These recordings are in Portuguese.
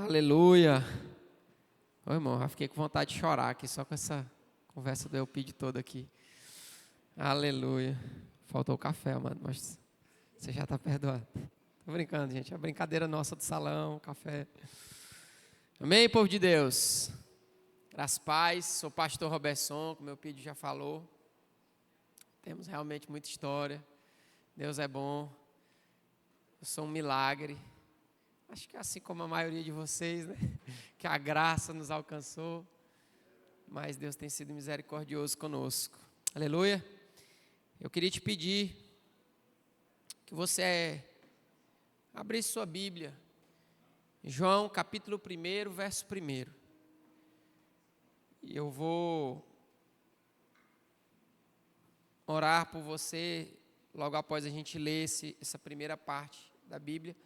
Aleluia. Ô, irmão, já fiquei com vontade de chorar aqui, só com essa conversa do Elpide toda aqui. Aleluia. Faltou o café, mano, mas você já está perdoado. Tô brincando, gente. É a brincadeira nossa do salão, café. Amém, povo de Deus? Graças paz, sou o pastor Robertson, como o Elpide já falou. Temos realmente muita história. Deus é bom. Eu sou um milagre. Acho que assim como a maioria de vocês, né? Que a graça nos alcançou. Mas Deus tem sido misericordioso conosco. Aleluia. Eu queria te pedir que você abrisse sua Bíblia. João capítulo 1, verso 1. E eu vou orar por você logo após a gente ler essa primeira parte da Bíblia.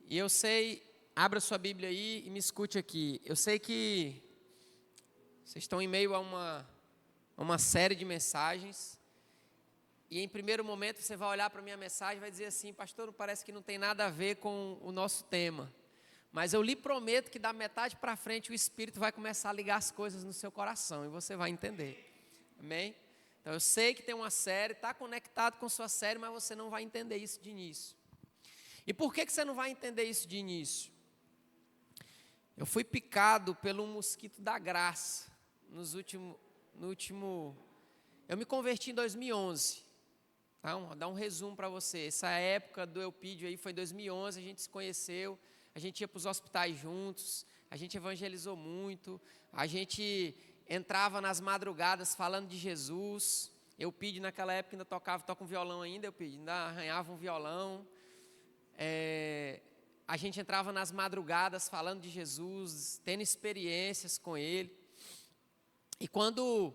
E eu sei, abra sua Bíblia aí e me escute aqui. Eu sei que vocês estão em meio a uma série de mensagens. E em primeiro momento você vai olhar para a minha mensagem e vai dizer assim: pastor, parece que não tem nada a ver com o nosso tema. Mas eu lhe prometo que da metade para frente o Espírito vai começar a ligar as coisas no seu coração e você vai entender. Amém? Então eu sei que tem uma série, está conectado com sua série, mas você não vai entender isso de início. E por que você não vai entender isso de início? Eu fui picado pelo mosquito da graça eu me converti em 2011. Tá? Vou dar um resumo para você. Essa época do Elpídio aí foi em 2011, a gente se conheceu, a gente ia para os hospitais juntos, a gente evangelizou muito, a gente entrava nas madrugadas falando de Jesus. Elpídio naquela época ainda toca um violão ainda, Elpídio, ainda arranhava um violão. A gente entrava nas madrugadas falando de Jesus, tendo experiências com Ele. E quando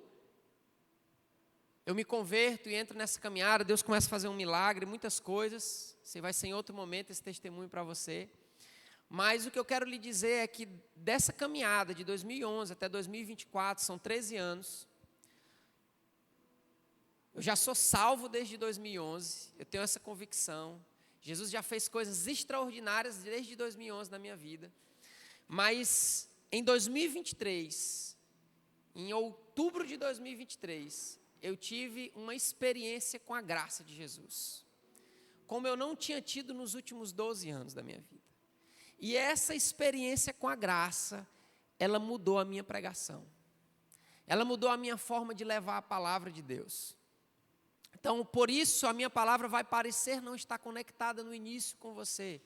eu me converto e entro nessa caminhada, Deus começa a fazer um milagre, muitas coisas. Você vai ser em outro momento esse testemunho para você. Mas o que eu quero lhe dizer é que dessa caminhada de 2011 até 2024, são 13 anos. Eu já sou salvo desde 2011, eu tenho essa convicção. Jesus já fez coisas extraordinárias desde 2011 na minha vida. Mas em 2023, em outubro de 2023, eu tive uma experiência com a graça de Jesus, como eu não tinha tido nos últimos 12 anos da minha vida. E essa experiência com a graça, ela mudou a minha pregação. Ela mudou a minha forma de levar a palavra de Deus. Então, por isso, a minha palavra vai parecer não estar conectada no início com você.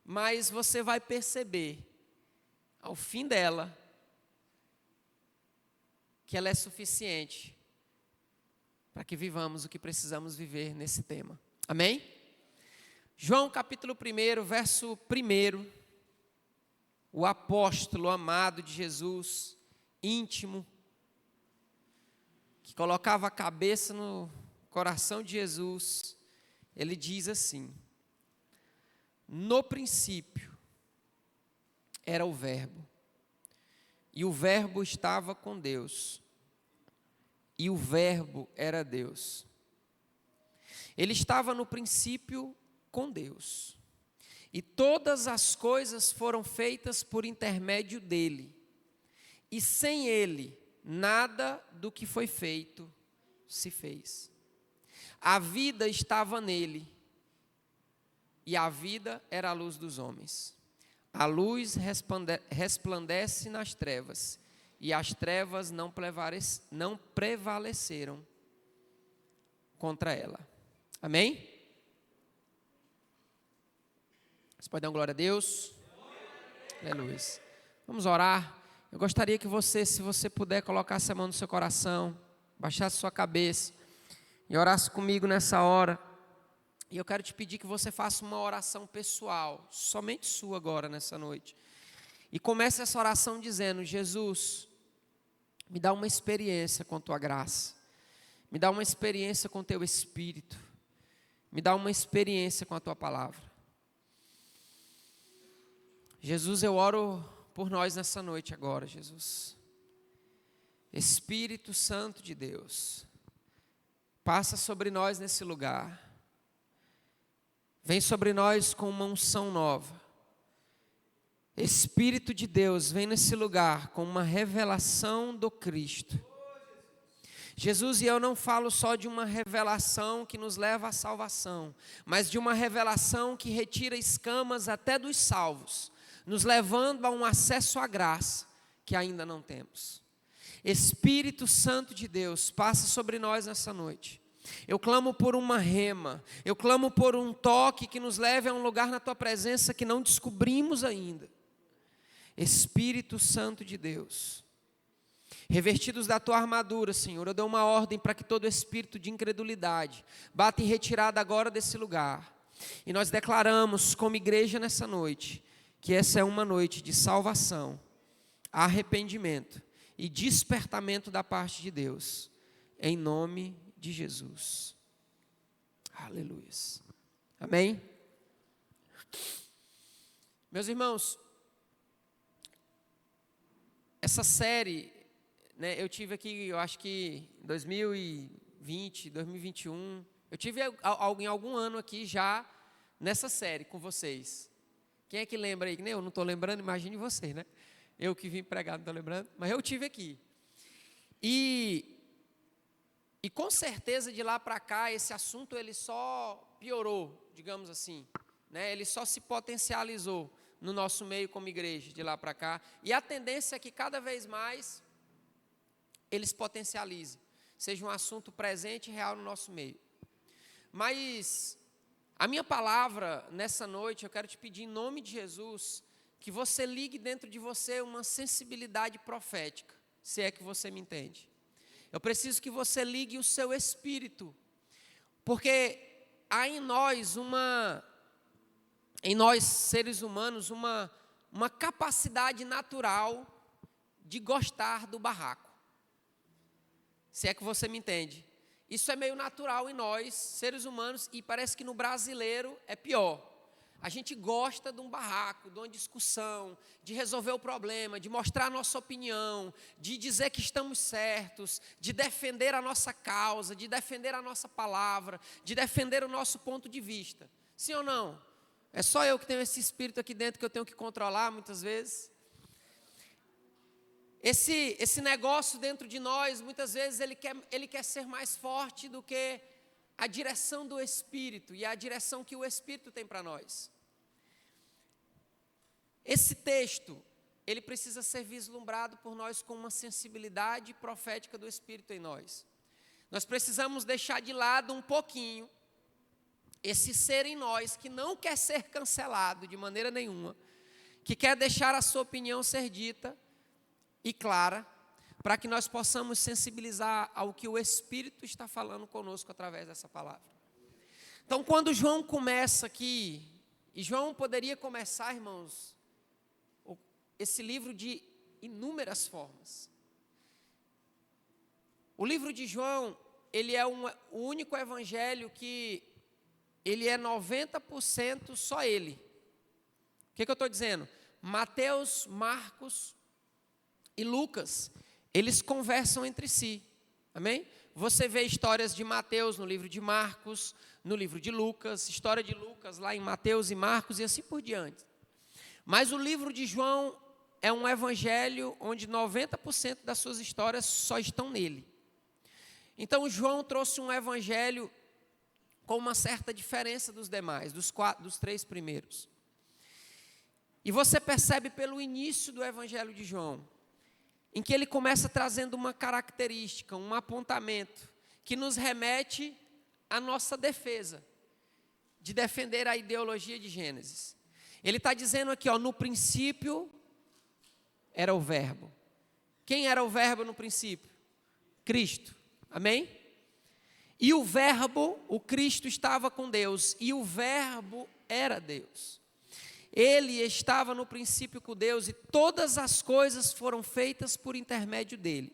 Mas você vai perceber, ao fim dela, que ela é suficiente para que vivamos o que precisamos viver nesse tema. Amém? João capítulo 1, verso 1. O apóstolo amado de Jesus, íntimo, que colocava a cabeça no coração de Jesus, ele diz assim: no princípio era o Verbo, e o Verbo estava com Deus, e o Verbo era Deus. Ele estava no princípio com Deus, e todas as coisas foram feitas por intermédio dele, e sem ele, nada do que foi feito se fez. A vida estava nele, e a vida era a luz dos homens. A luz resplandece nas trevas, e as trevas não prevaleceram contra ela. Amém? Você pode dar uma glória a Deus? Aleluia. Vamos orar. Eu gostaria que você, se você puder, colocasse a mão no seu coração, baixasse sua cabeça e orasse comigo nessa hora. E eu quero te pedir que você faça uma oração pessoal, somente sua agora, nessa noite. E comece essa oração dizendo: Jesus, me dá uma experiência com Tua graça. Me dá uma experiência com Teu Espírito. Me dá uma experiência com a Tua palavra. Jesus, eu oro por nós nessa noite agora, Jesus. Espírito Santo de Deus, passa sobre nós nesse lugar. Vem sobre nós com uma unção nova. Espírito de Deus, vem nesse lugar com uma revelação do Cristo. Jesus, e eu não falo só de uma revelação que nos leva à salvação, mas de uma revelação que retira escamas até dos salvos, nos levando a um acesso à graça que ainda não temos. Espírito Santo de Deus, passa sobre nós nessa noite. Eu clamo por uma rema, eu clamo por um toque que nos leve a um lugar na Tua presença que não descobrimos ainda. Espírito Santo de Deus, revestidos da Tua armadura, Senhor, eu dou uma ordem para que todo espírito de incredulidade bata em retirada agora desse lugar. E nós declaramos como igreja nessa noite, que essa é uma noite de salvação, arrependimento e despertamento da parte de Deus, em nome de Jesus. Aleluia. Amém? Meus irmãos, essa série, né, eu tive aqui, eu acho que em 2020, 2021, eu tive em algum ano aqui já nessa série com vocês. Quem é que lembra aí? Eu não estou lembrando, imagine você, né? Eu que vim pregar, não estou lembrando, mas eu tive aqui. E com certeza de lá para cá, esse assunto ele só piorou, digamos assim, né? Ele só se potencializou no nosso meio como igreja, de lá para cá. E a tendência é que cada vez mais ele se potencialize, seja um assunto presente e real no nosso meio. Mas a minha palavra nessa noite, eu quero te pedir em nome de Jesus, que você ligue dentro de você uma sensibilidade profética, se é que você me entende. Eu preciso que você ligue o seu espírito, porque há em nós seres humanos, uma capacidade natural de gostar do barraco, se é que você me entende. Isso é meio natural em nós, seres humanos, e parece que no brasileiro é pior. A gente gosta de um barraco, de uma discussão, de resolver o problema, de mostrar a nossa opinião, de dizer que estamos certos, de defender a nossa causa, de defender a nossa palavra, de defender o nosso ponto de vista. Sim ou não? É só eu que tenho esse espírito aqui dentro que eu tenho que controlar muitas vezes. Esse negócio dentro de nós, muitas vezes ele quer ser mais forte do que a direção do Espírito e a direção que o Espírito tem para nós. Esse texto, ele precisa ser vislumbrado por nós com uma sensibilidade profética do Espírito em nós. Nós precisamos deixar de lado um pouquinho esse ser em nós que não quer ser cancelado de maneira nenhuma, que quer deixar a sua opinião ser dita e clara, para que nós possamos sensibilizar ao que o Espírito está falando conosco através dessa palavra. Então, quando João começa aqui, e João poderia começar, irmãos, esse livro de inúmeras formas. O livro de João, ele é o único evangelho que ele é 90% só ele. O que eu estou dizendo? Mateus, Marcos e Lucas, eles conversam entre si, amém? Você vê histórias de Mateus no livro de Marcos, no livro de Lucas, história de Lucas lá em Mateus e Marcos e assim por diante. Mas o livro de João é um evangelho onde 90% das suas histórias só estão nele. Então João trouxe um evangelho com uma certa diferença dos demais, dos três primeiros. E você percebe pelo início do evangelho de João, em que ele começa trazendo uma característica, um apontamento, que nos remete à nossa defesa, de defender a ideologia de Gênesis. Ele está dizendo aqui, no princípio era o verbo. Quem era o verbo no princípio? Cristo, amém? E o verbo, o Cristo estava com Deus, e o verbo era Deus. Ele estava no princípio com Deus e todas as coisas foram feitas por intermédio dele.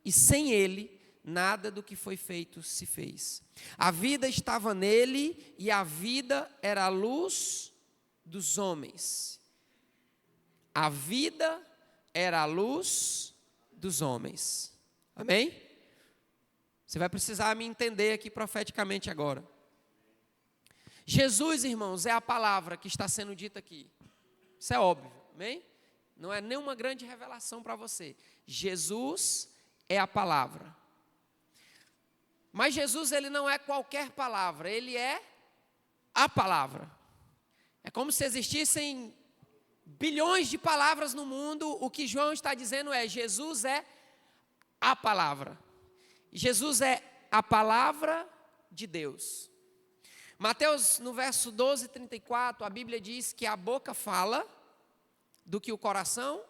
E sem ele, nada do que foi feito se fez. A vida estava nele e a vida era a luz dos homens. A vida era a luz dos homens. Amém? Você vai precisar me entender aqui profeticamente agora. Jesus, irmãos, é a palavra que está sendo dita aqui. Isso é óbvio, amém? Não é nenhuma grande revelação para você. Jesus é a palavra. Mas Jesus, ele não é qualquer palavra, ele é a palavra. É como se existissem bilhões de palavras no mundo. O que João está dizendo é: Jesus é a palavra. Jesus é a palavra de Deus. Mateus, no verso 12, 34, a Bíblia diz que a boca fala do que o coração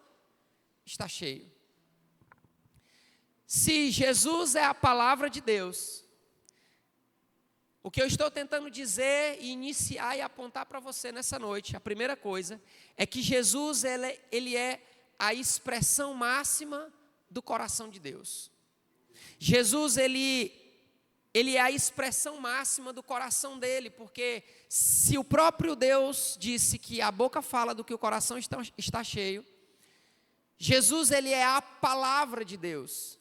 está cheio. Se Jesus é a palavra de Deus, o que eu estou tentando dizer e iniciar e apontar para você nessa noite, a primeira coisa, é que Jesus ele é a expressão máxima do coração de Deus. Jesus, ele é a expressão máxima do coração dele, porque se o próprio Deus disse que a boca fala do que o coração está cheio, Jesus, ele é a palavra de Deus.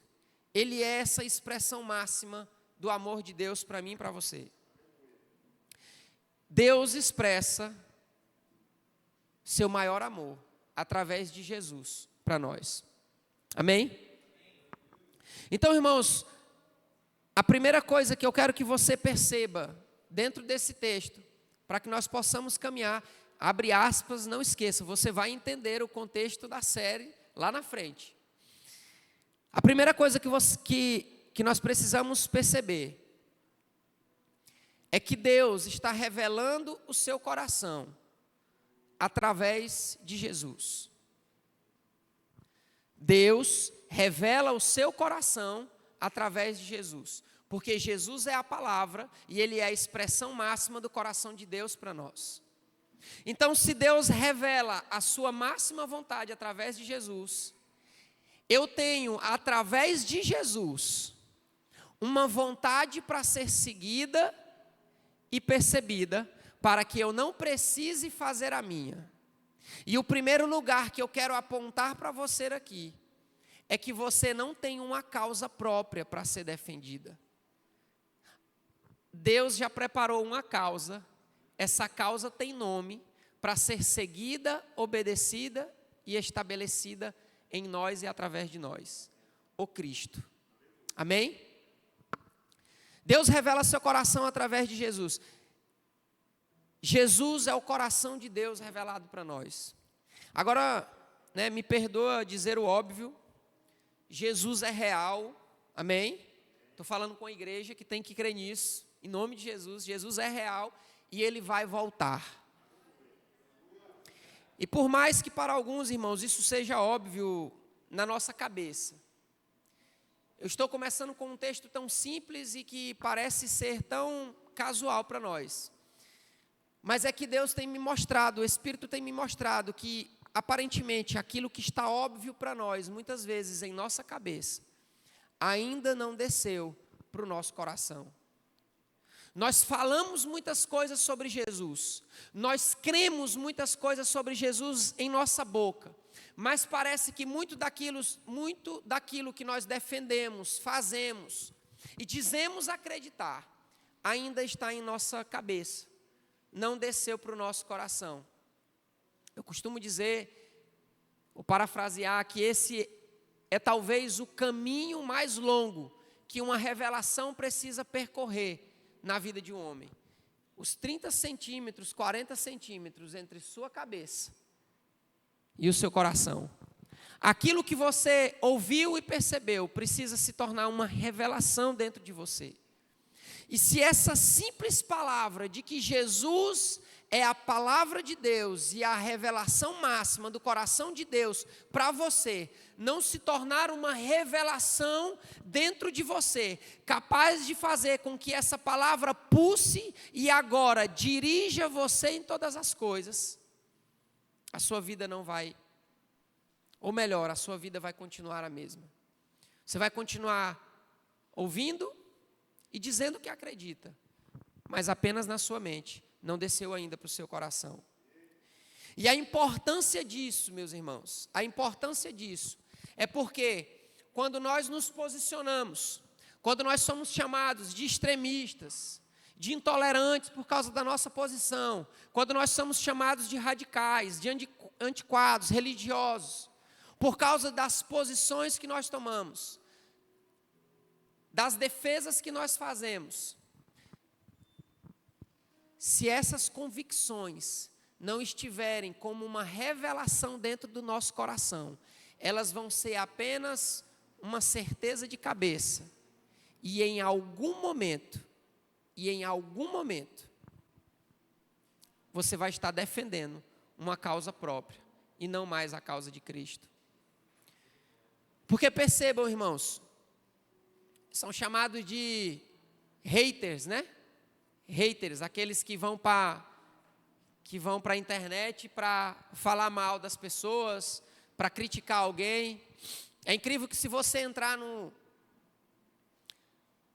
Ele é essa expressão máxima do amor de Deus para mim e para você. Deus expressa seu maior amor através de Jesus para nós. Amém? Então, irmãos, a primeira coisa que eu quero que você perceba dentro desse texto, para que nós possamos caminhar, abre aspas, não esqueça, você vai entender o contexto da série lá na frente. A primeira coisa que nós precisamos perceber é que Deus está revelando o seu coração através de Jesus. Deus revela o seu coração através de Jesus, porque Jesus é a palavra e ele é a expressão máxima do coração de Deus para nós. Então, se Deus revela a sua máxima vontade através de Jesus, eu tenho, através de Jesus, uma vontade para ser seguida e percebida, para que eu não precise fazer a minha. E o primeiro lugar que eu quero apontar para você aqui, é que você não tem uma causa própria para ser defendida. Deus já preparou uma causa, essa causa tem nome, para ser seguida, obedecida e estabelecida em nós e através de nós, o Cristo. Amém? Deus revela seu coração através de Jesus. Jesus é o coração de Deus revelado para nós. Agora, me perdoa dizer o óbvio, Jesus é real, amém? Estou falando com a igreja que tem que crer nisso, em nome de Jesus. Jesus é real e ele vai voltar. E por mais que para alguns, irmãos, isso seja óbvio na nossa cabeça, eu estou começando com um texto tão simples e que parece ser tão casual para nós. Mas é que Deus tem me mostrado, o Espírito tem me mostrado que, aparentemente, aquilo que está óbvio para nós, muitas vezes em nossa cabeça, ainda não desceu para o nosso coração. Nós falamos muitas coisas sobre Jesus, nós cremos muitas coisas sobre Jesus em nossa boca, mas parece que muito daquilo que nós defendemos, fazemos e dizemos acreditar, ainda está em nossa cabeça, não desceu para o nosso coração. Eu costumo dizer, ou parafrasear, que esse é talvez o caminho mais longo que uma revelação precisa percorrer na vida de um homem. Os 30 centímetros, 40 centímetros entre sua cabeça e o seu coração. Aquilo que você ouviu e percebeu precisa se tornar uma revelação dentro de você. E se essa simples palavra de que Jesus é a palavra de Deus e a revelação máxima do coração de Deus para você, não se tornar uma revelação dentro de você, capaz de fazer com que essa palavra pulse e agora dirija você em todas as coisas, a sua vida não vai, ou melhor, a sua vida vai continuar a mesma. Você vai continuar ouvindo e dizendo que acredita, mas apenas na sua mente, não desceu ainda para o seu coração. E a importância disso, meus irmãos, a importância disso é porque quando nós nos posicionamos, quando nós somos chamados de extremistas, de intolerantes por causa da nossa posição, quando nós somos chamados de radicais, de antiquados, religiosos, por causa das posições que nós tomamos, das defesas que nós fazemos, se essas convicções não estiverem como uma revelação dentro do nosso coração, elas vão ser apenas uma certeza de cabeça, e em algum momento, você vai estar defendendo uma causa própria, e não mais a causa de Cristo. Porque percebam, irmãos, são chamados de haters, né? Haters, aqueles que vão para a internet para falar mal das pessoas, para criticar alguém. É incrível que se você entrar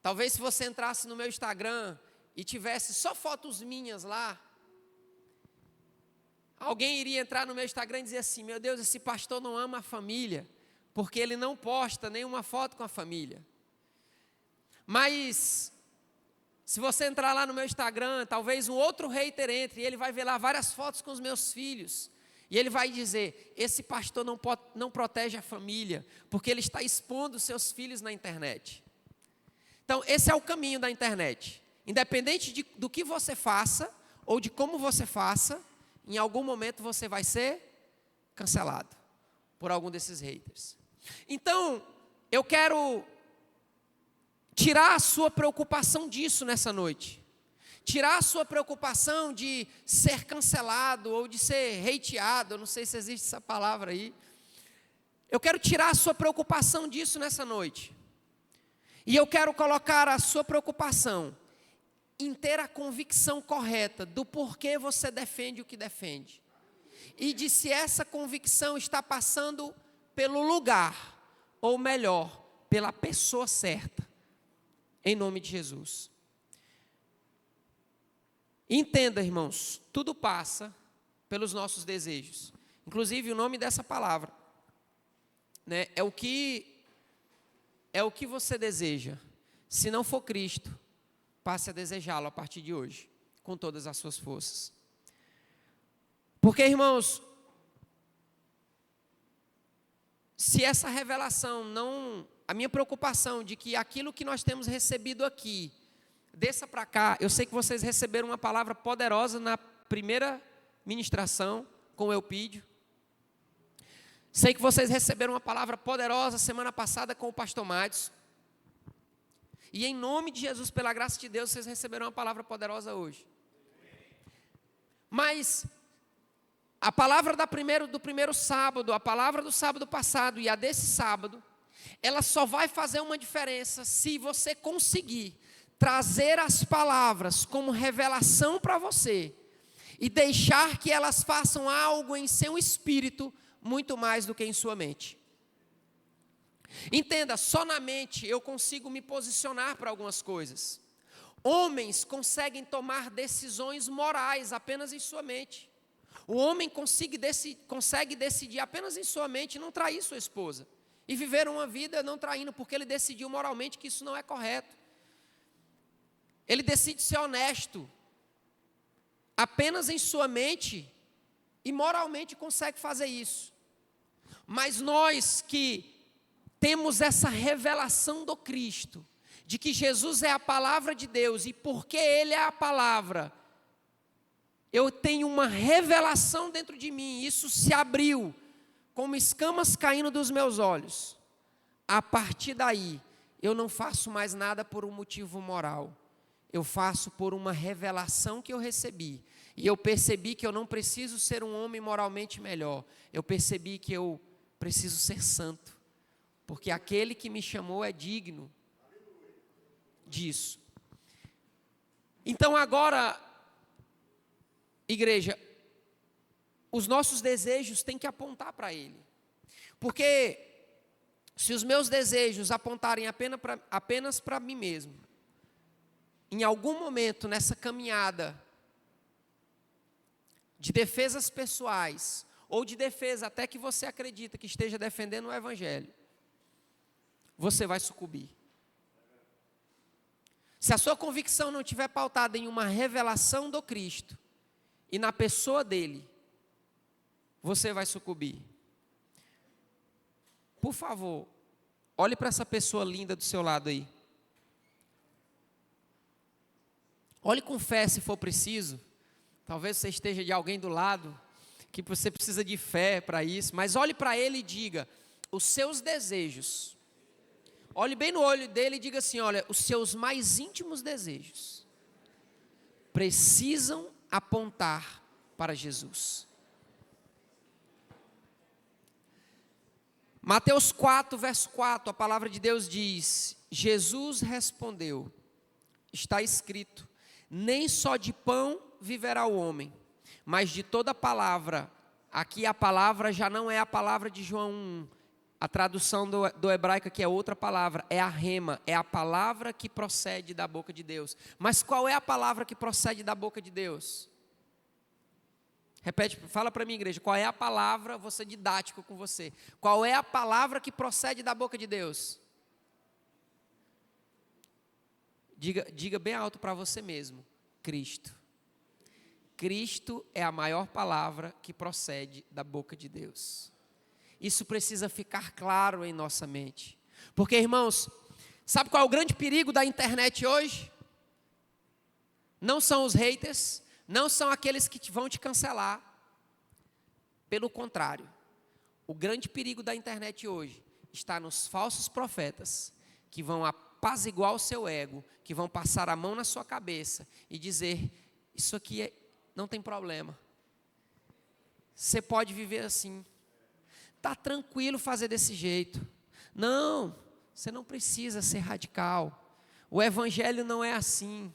talvez se você entrasse no meu Instagram e tivesse só fotos minhas lá, alguém iria entrar no meu Instagram e dizer assim: meu Deus, esse pastor não ama a família, porque ele não posta nenhuma foto com a família. Mas se você entrar lá no meu Instagram, talvez um outro hater entre, e ele vai ver lá várias fotos com os meus filhos, e ele vai dizer: esse pastor não protege a família, porque ele está expondo seus filhos na internet. Então, esse é o caminho da internet. Independente do que você faça, ou de como você faça, em algum momento você vai ser cancelado por algum desses haters. Então, eu quero tirar a sua preocupação disso nessa noite. Tirar a sua preocupação de ser cancelado ou de ser hateado, eu não sei se existe essa palavra aí. Eu quero tirar a sua preocupação disso nessa noite. E eu quero colocar a sua preocupação em ter a convicção correta do porquê você defende o que defende. E de se essa convicção está passando pelo lugar, ou melhor, pela pessoa certa. Em nome de Jesus. Entenda, irmãos, tudo passa pelos nossos desejos. Inclusive, o nome dessa palavra, né, é o que você deseja. Se não for Cristo, passe a desejá-lo a partir de hoje, com todas as suas forças. Porque, irmãos, se essa revelação não... A minha preocupação de que aquilo que nós temos recebido aqui, desça para cá. Eu sei que vocês receberam uma palavra poderosa na primeira ministração com o Eupídio. Sei que vocês receberam uma palavra poderosa semana passada com o pastor Madison. E em nome de Jesus, pela graça de Deus, vocês receberam uma palavra poderosa hoje. Mas a palavra do primeiro sábado, a palavra do sábado passado e a desse sábado, ela só vai fazer uma diferença se você conseguir trazer as palavras como revelação para você e deixar que elas façam algo em seu espírito muito mais do que em sua mente. Entenda, só na mente eu consigo me posicionar para algumas coisas. Homens conseguem tomar decisões morais apenas em sua mente. O homem consegue decidir apenas em sua mente não trair sua esposa. E viver uma vida não traindo, porque ele decidiu moralmente que isso não é correto. Ele decide ser honesto, apenas em sua mente, e moralmente consegue fazer isso. Mas nós que temos essa revelação do Cristo, de que Jesus é a palavra de Deus, e porque Ele é a palavra, eu tenho uma revelação dentro de mim, isso se abriu, como escamas caindo dos meus olhos. A partir daí, eu não faço mais nada por um motivo moral. Eu faço por uma revelação que eu recebi. E eu percebi que eu não preciso ser um homem moralmente melhor. Eu percebi que eu preciso ser santo. Porque aquele que me chamou é digno disso. Então agora, igreja, os nossos desejos têm que apontar para Ele. Porque se os meus desejos apontarem apenas para mim mesmo, em algum momento nessa caminhada de defesas pessoais, ou de defesa até que você acredita que esteja defendendo o Evangelho, você vai sucumbir. Se a sua convicção não estiver pautada em uma revelação do Cristo e na pessoa dele, você vai sucumbir. Por favor, olhe para essa pessoa linda do seu lado aí. Olhe com fé se for preciso. Talvez você esteja de alguém do lado que você precisa de fé para isso, mas olhe para ele e diga: os seus desejos. Olhe bem no olho dele e diga assim: olha, os seus mais íntimos desejos precisam apontar para Jesus. Mateus 4, verso 4, a palavra de Deus diz: Jesus respondeu, está escrito, nem só de pão viverá o homem, mas de toda palavra. Aqui a palavra já não é a palavra de João 1, a tradução do hebraico aqui é outra palavra, é a rema, é a palavra que procede da boca de Deus. Mas qual é a palavra que procede da boca de Deus? Repete, fala para mim, igreja, qual é a palavra, vou ser didático com você. Qual é a palavra que procede da boca de Deus? Diga bem alto para você mesmo, Cristo. Cristo é a maior palavra que procede da boca de Deus. Isso precisa ficar claro em nossa mente. Porque, irmãos, sabe qual é o grande perigo da internet hoje? Não são os haters, não são aqueles que vão te cancelar. Pelo contrário, o grande perigo da internet hoje está nos falsos profetas que vão apaziguar o seu ego, que vão passar a mão na sua cabeça e dizer: isso aqui não tem problema. Você pode viver assim. Está tranquilo fazer desse jeito. Não, você não precisa ser radical. O evangelho não é assim.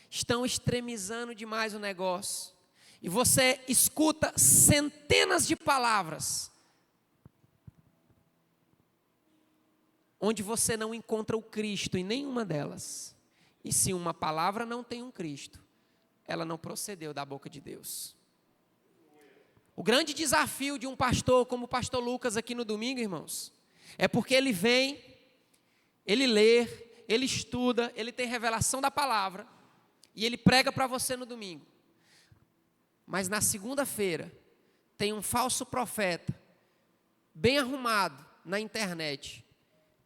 Estão extremizando demais o negócio. E você escuta centenas de palavras onde você não encontra o Cristo em nenhuma delas. E se uma palavra não tem um Cristo, ela não procedeu da boca de Deus. O grande desafio de um pastor como o pastor Lucas aqui no domingo, irmãos, é porque ele vem, ele lê, ele estuda, ele tem revelação da palavra e ele prega para você no domingo. Mas na segunda-feira tem um falso profeta, bem arrumado na internet,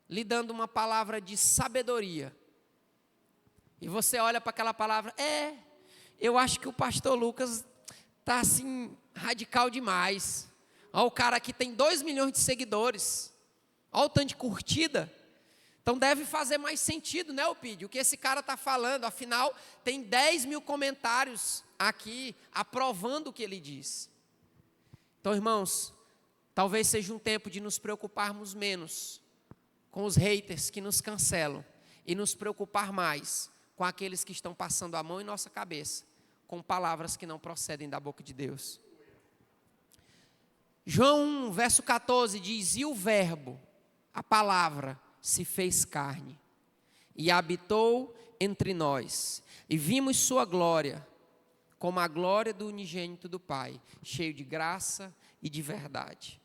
lhe dando uma palavra de sabedoria. E você olha para aquela palavra: eu acho que o pastor Lucas está assim, radical demais. Olha, o cara aqui tem 2 milhões de seguidores. Olha o tanto de curtida. Então deve fazer mais sentido, né, Opídio? O que esse cara está falando. Afinal, tem 10 mil comentários aqui aprovando o que ele diz. Então, irmãos, talvez seja um tempo de nos preocuparmos menos com os haters que nos cancelam e nos preocupar mais com aqueles que estão passando a mão em nossa cabeça, com palavras que não procedem da boca de Deus. João 1, verso 14 diz: e o verbo, a palavra, se fez carne e habitou entre nós, e vimos sua glória, como a glória do unigênito do Pai, cheio de graça e de verdade.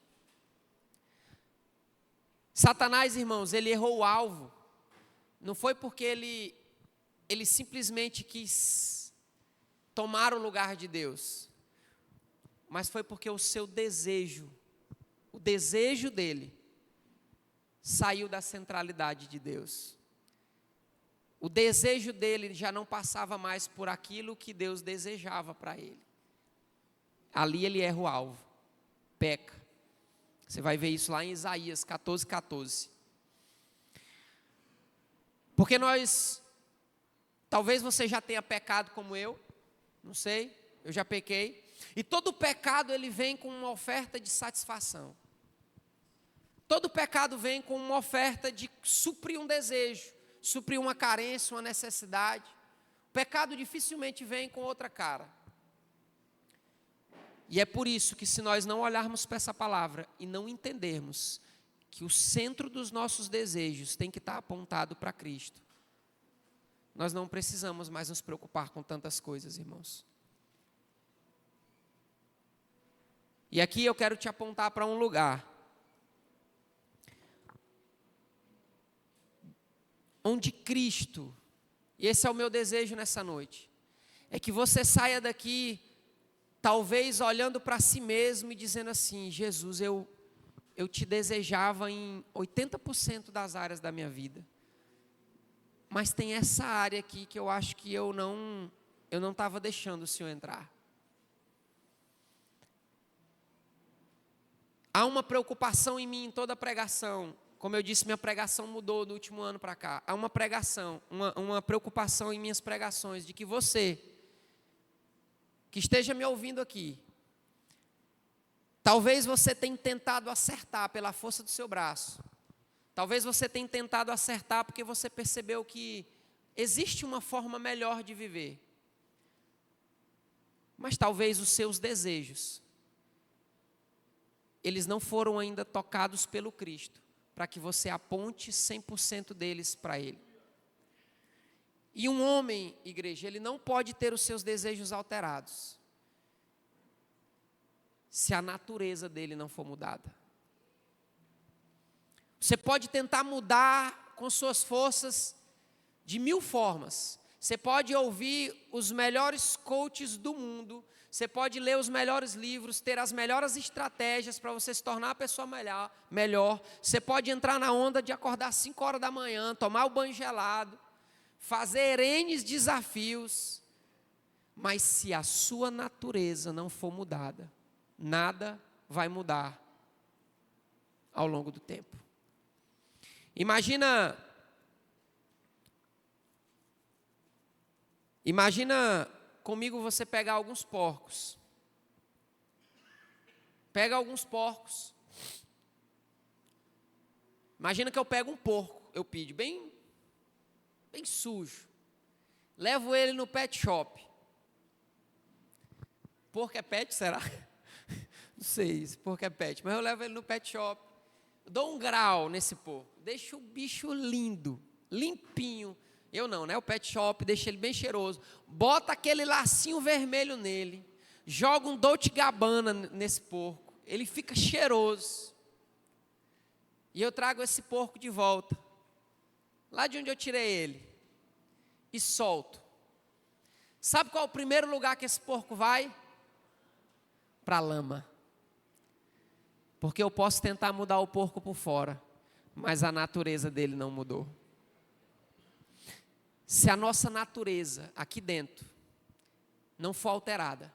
Satanás, irmãos, ele errou o alvo. Não foi porque ele simplesmente quis tomar o lugar de Deus, mas foi porque o seu desejo, o desejo dele, saiu da centralidade de Deus. O desejo dele já não passava mais por aquilo que Deus desejava para ele. Ali ele erra o alvo, peca. Você vai ver isso lá em Isaías 14, 14. Porque talvez você já tenha pecado como eu, não sei, eu já pequei. E todo pecado ele vem com uma oferta de satisfação. Todo pecado vem com uma oferta de suprir um desejo, suprir uma carência, uma necessidade. O pecado dificilmente vem com outra cara. E é por isso que, se nós não olharmos para essa palavra e não entendermos que o centro dos nossos desejos tem que estar apontado para Cristo, nós não precisamos mais nos preocupar com tantas coisas, irmãos. E aqui eu quero te apontar para um lugar onde Cristo E esse é o meu desejo nessa noite. É que você saia daqui, talvez olhando para si mesmo e dizendo assim: Jesus, eu te desejava em 80% das áreas da minha vida. Mas tem essa área aqui que eu acho que eu não estava deixando o Senhor entrar. Há uma preocupação em mim em toda a pregação. Como eu disse, minha pregação mudou do último ano para cá. Há uma preocupação em minhas pregações, de que você, que esteja me ouvindo aqui, talvez você tenha tentado acertar pela força do seu braço. Talvez você tenha tentado acertar porque você percebeu que existe uma forma melhor de viver. Mas talvez os seus desejos, eles não foram ainda tocados pelo Cristo, para que você aponte 100% deles para Ele. E um homem, igreja, ele não pode ter os seus desejos alterados, se a natureza dele não for mudada. Você pode tentar mudar com suas forças de 1000 formas. Você pode ouvir os melhores coaches do mundo, você pode ler os melhores livros, ter as melhores estratégias para você se tornar a pessoa melhor. Você pode entrar na onda de acordar às 5 horas da manhã, tomar o banho gelado, fazer N desafios, mas se a sua natureza não for mudada, nada vai mudar ao longo do tempo. Imagina comigo você pegar alguns porcos. Pega alguns porcos. Imagina que eu pego um porco, eu pido, bem sujo. Levo ele no pet shop. Porco é pet, será? Não sei se porco é pet, mas eu levo ele no pet shop. Dou um grau nesse porco. Deixo o bicho lindo, limpinho. Eu não, né? O pet shop, deixa ele bem cheiroso. Bota aquele lacinho vermelho nele. Joga um Dolce & Gabbana nesse porco. Ele fica cheiroso. E eu trago esse porco de volta, lá de onde eu tirei ele, e solto. Sabe qual é o primeiro lugar que esse porco vai? Para a lama. Porque eu posso tentar mudar o porco por fora, mas a natureza dele não mudou. Se a nossa natureza aqui dentro não for alterada,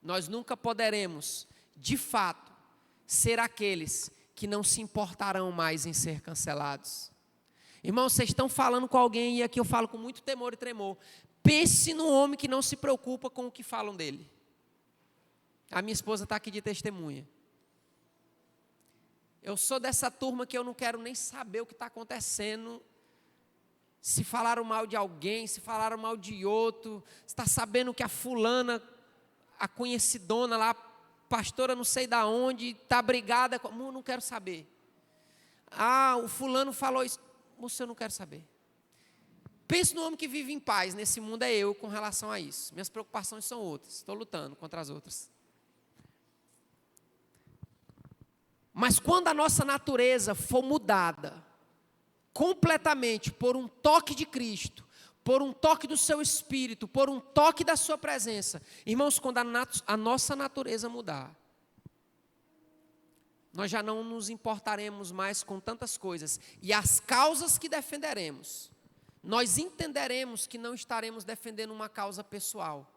nós nunca poderemos, de fato, ser aqueles que não se importarão mais em ser cancelados. Irmãos, vocês estão falando com alguém, e aqui eu falo com muito temor e tremor. Pense num homem que não se preocupa com o que falam dele. A minha esposa está aqui de testemunha. Eu sou dessa turma que eu não quero nem saber o que está acontecendo. Se falaram mal de alguém, se falaram mal de outro, está sabendo que a fulana, a conhecidona lá, pastora não sei da onde, está brigada com... Não quero saber. Ah, o fulano falou isso. Moço, eu não quero saber. Pense no homem que vive em paz nesse mundo, é eu com relação a isso. Minhas preocupações são outras, estou lutando contra as outras. Mas quando a nossa natureza for mudada completamente por um toque de Cristo, por um toque do seu Espírito, por um toque da sua presença, irmãos, quando a nossa natureza mudar, nós já não nos importaremos mais com tantas coisas, e as causas que defenderemos, nós entenderemos que não estaremos defendendo uma causa pessoal,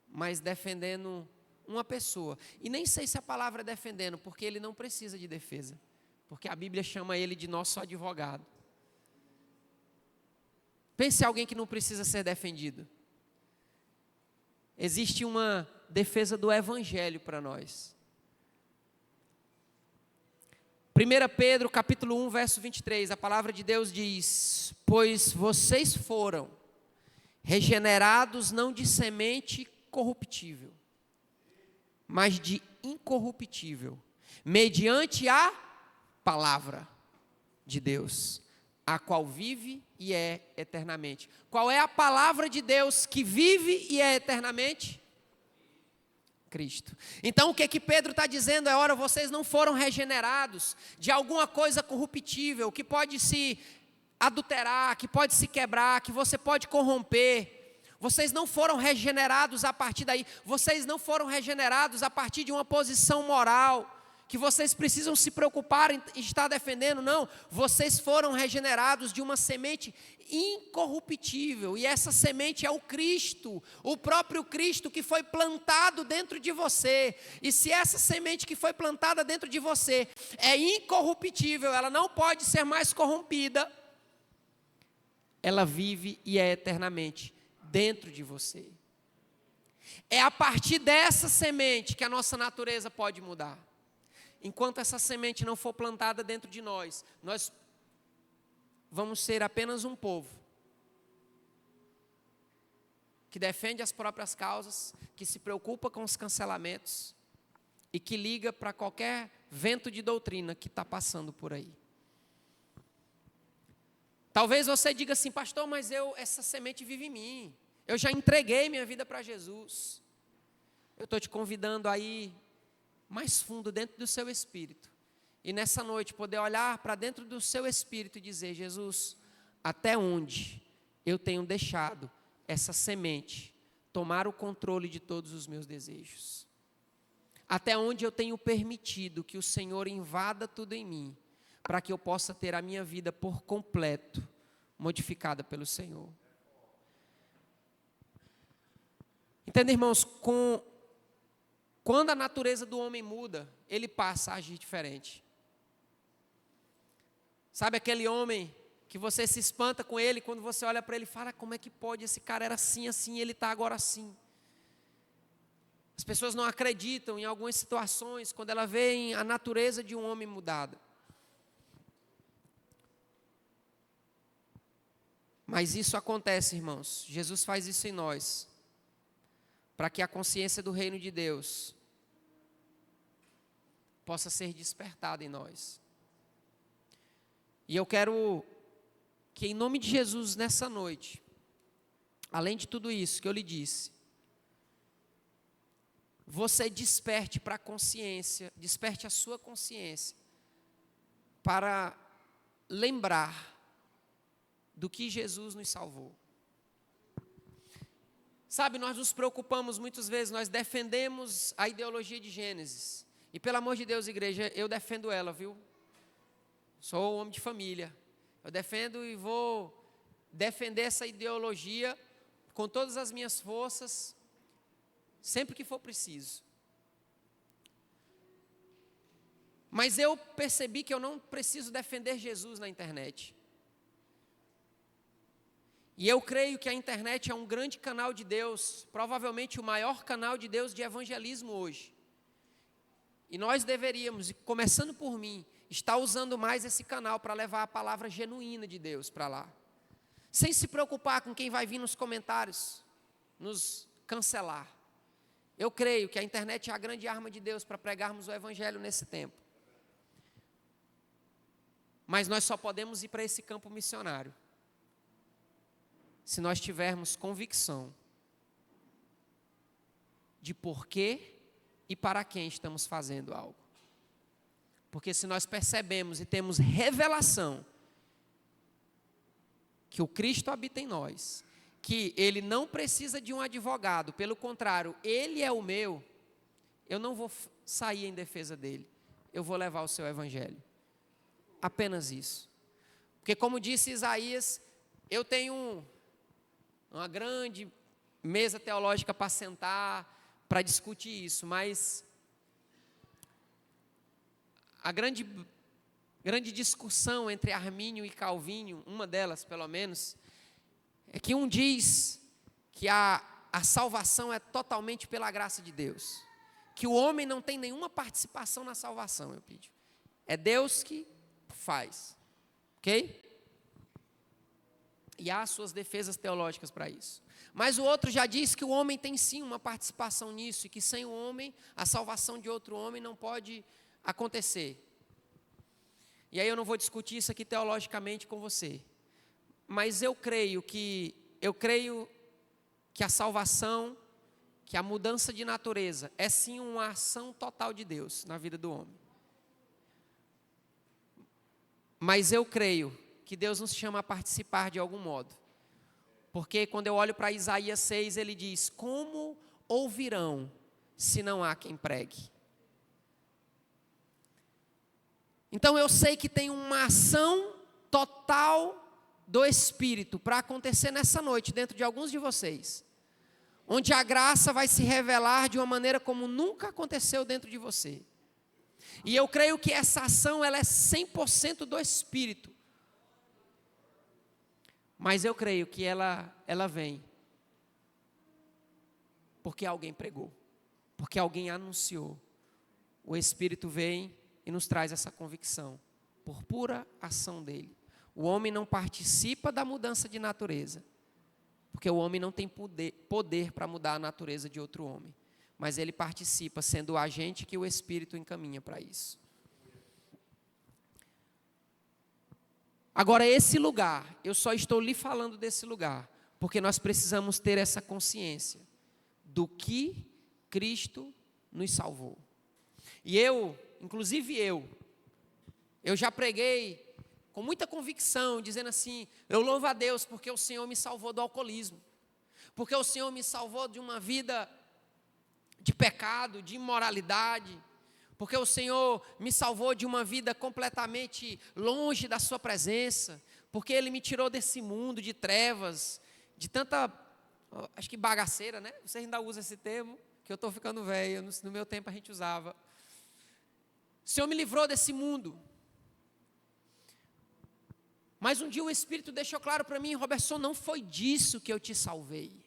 mas defendendo uma pessoa. E nem sei se a palavra é defendendo, porque ele não precisa de defesa, porque a Bíblia chama ele de nosso advogado. Pense em alguém que não precisa ser defendido. Existe uma defesa do Evangelho para nós. 1 Pedro capítulo 1, verso 23, a palavra de Deus diz: pois vocês foram regenerados não de semente corruptível, mas de incorruptível, mediante a palavra de Deus, a qual vive e é eternamente. Qual é a palavra de Deus que vive e é eternamente? Cristo. Então o que Pedro está dizendo é: ora, vocês não foram regenerados de alguma coisa corruptível, que pode se adulterar, que pode se quebrar, que você pode corromper. Vocês não foram regenerados a partir daí. Vocês não foram regenerados a partir de uma posição moral que vocês precisam se preocupar em estar defendendo. Não, vocês foram regenerados de uma semente incorruptível. E essa semente é o Cristo, o próprio Cristo que foi plantado dentro de você. E se essa semente que foi plantada dentro de você é incorruptível, ela não pode ser mais corrompida, ela vive e é eternamente dentro de você. É a partir dessa semente que a nossa natureza pode mudar. Enquanto essa semente não for plantada dentro de nós, nós vamos ser apenas um povo que defende as próprias causas, que se preocupa com os cancelamentos e que liga para qualquer vento de doutrina que está passando por aí. Talvez você diga assim: pastor, mas essa semente vive em mim, eu já entreguei minha vida para Jesus. Eu estou te convidando aí mais fundo dentro do seu espírito, e nessa noite poder olhar para dentro do seu espírito e dizer: Jesus, até onde eu tenho deixado essa semente tomar o controle de todos os meus desejos? Até onde eu tenho permitido que o Senhor invada tudo em mim, para que eu possa ter a minha vida por completo modificada pelo Senhor? Entende, irmãos? Quando a natureza do homem muda, ele passa a agir diferente. Sabe aquele homem que você se espanta com ele, quando você olha para ele e fala: como é que pode, esse cara era assim, assim, e ele está agora assim. As pessoas não acreditam em algumas situações, quando elas veem a natureza de um homem mudada. Mas isso acontece, irmãos, Jesus faz isso em nós, para que a consciência do reino de Deus possa ser despertada em nós. E eu quero que, em nome de Jesus, nessa noite, além de tudo isso que eu lhe disse, você desperte para a consciência, desperte a sua consciência, para lembrar do que Jesus nos salvou. Sabe, nós nos preocupamos muitas vezes, nós defendemos a ideologia de Gênesis. E pelo amor de Deus, igreja, eu defendo ela, viu? Sou um homem de família. Eu defendo e vou defender essa ideologia com todas as minhas forças, sempre que for preciso. Mas eu percebi que eu não preciso defender Jesus na internet. E eu creio que a internet é um grande canal de Deus, provavelmente o maior canal de Deus de evangelismo hoje. E nós deveríamos, começando por mim, estar usando mais esse canal para levar a palavra genuína de Deus para lá. Sem se preocupar com quem vai vir nos comentários, nos cancelar. Eu creio que a internet é a grande arma de Deus para pregarmos o evangelho nesse tempo. Mas nós só podemos ir para esse campo missionário se nós tivermos convicção de por quê e para quem estamos fazendo algo. Porque se nós percebemos e temos revelação que o Cristo habita em nós, que Ele não precisa de um advogado, pelo contrário, Ele é o meu, eu não vou sair em defesa dEle, eu vou levar o seu evangelho. Apenas isso. Porque como disse Isaías, eu tenho uma grande mesa teológica para sentar, para discutir isso, mas a grande discussão entre Armínio e Calvínio, uma delas pelo menos, é que um diz que a salvação é totalmente pela graça de Deus, que o homem não tem nenhuma participação na salvação, eu pedi. É Deus que faz, ok? E há suas defesas teológicas para isso. Mas o outro já diz que o homem tem sim uma participação nisso, e que sem o homem, a salvação de outro homem não pode acontecer. E aí eu não vou discutir isso aqui teologicamente com você. Mas eu creio que a salvação, que a mudança de natureza, é sim uma ação total de Deus na vida do homem. Mas eu creio que Deus nos chama a participar de algum modo. Porque quando eu olho para Isaías 6, ele diz: como ouvirão se não há quem pregue? Então eu sei que tem uma ação total do Espírito para acontecer nessa noite, dentro de alguns de vocês, onde a graça vai se revelar de uma maneira como nunca aconteceu dentro de você. E eu creio que essa ação ela é 100% do Espírito. Mas eu creio que ela vem porque alguém pregou, porque alguém anunciou. O Espírito vem e nos traz essa convicção, por pura ação dele. O homem não participa da mudança de natureza, porque o homem não tem poder para mudar a natureza de outro homem, mas ele participa sendo o agente que o Espírito encaminha para isso. Agora, esse lugar, eu só estou lhe falando desse lugar, porque nós precisamos ter essa consciência do que Cristo nos salvou. E inclusive eu já preguei com muita convicção, dizendo assim: eu louvo a Deus porque o Senhor me salvou do alcoolismo, porque o Senhor me salvou de uma vida de pecado, de imoralidade, porque o Senhor me salvou de uma vida completamente longe da sua presença, porque Ele me tirou desse mundo de trevas, de tanta, acho que bagaceira, né? Você ainda usa esse termo, que eu estou ficando velho, no meu tempo a gente usava. O Senhor me livrou desse mundo. Mas um dia o Espírito deixou claro para mim: Robertson, não foi disso que eu te salvei.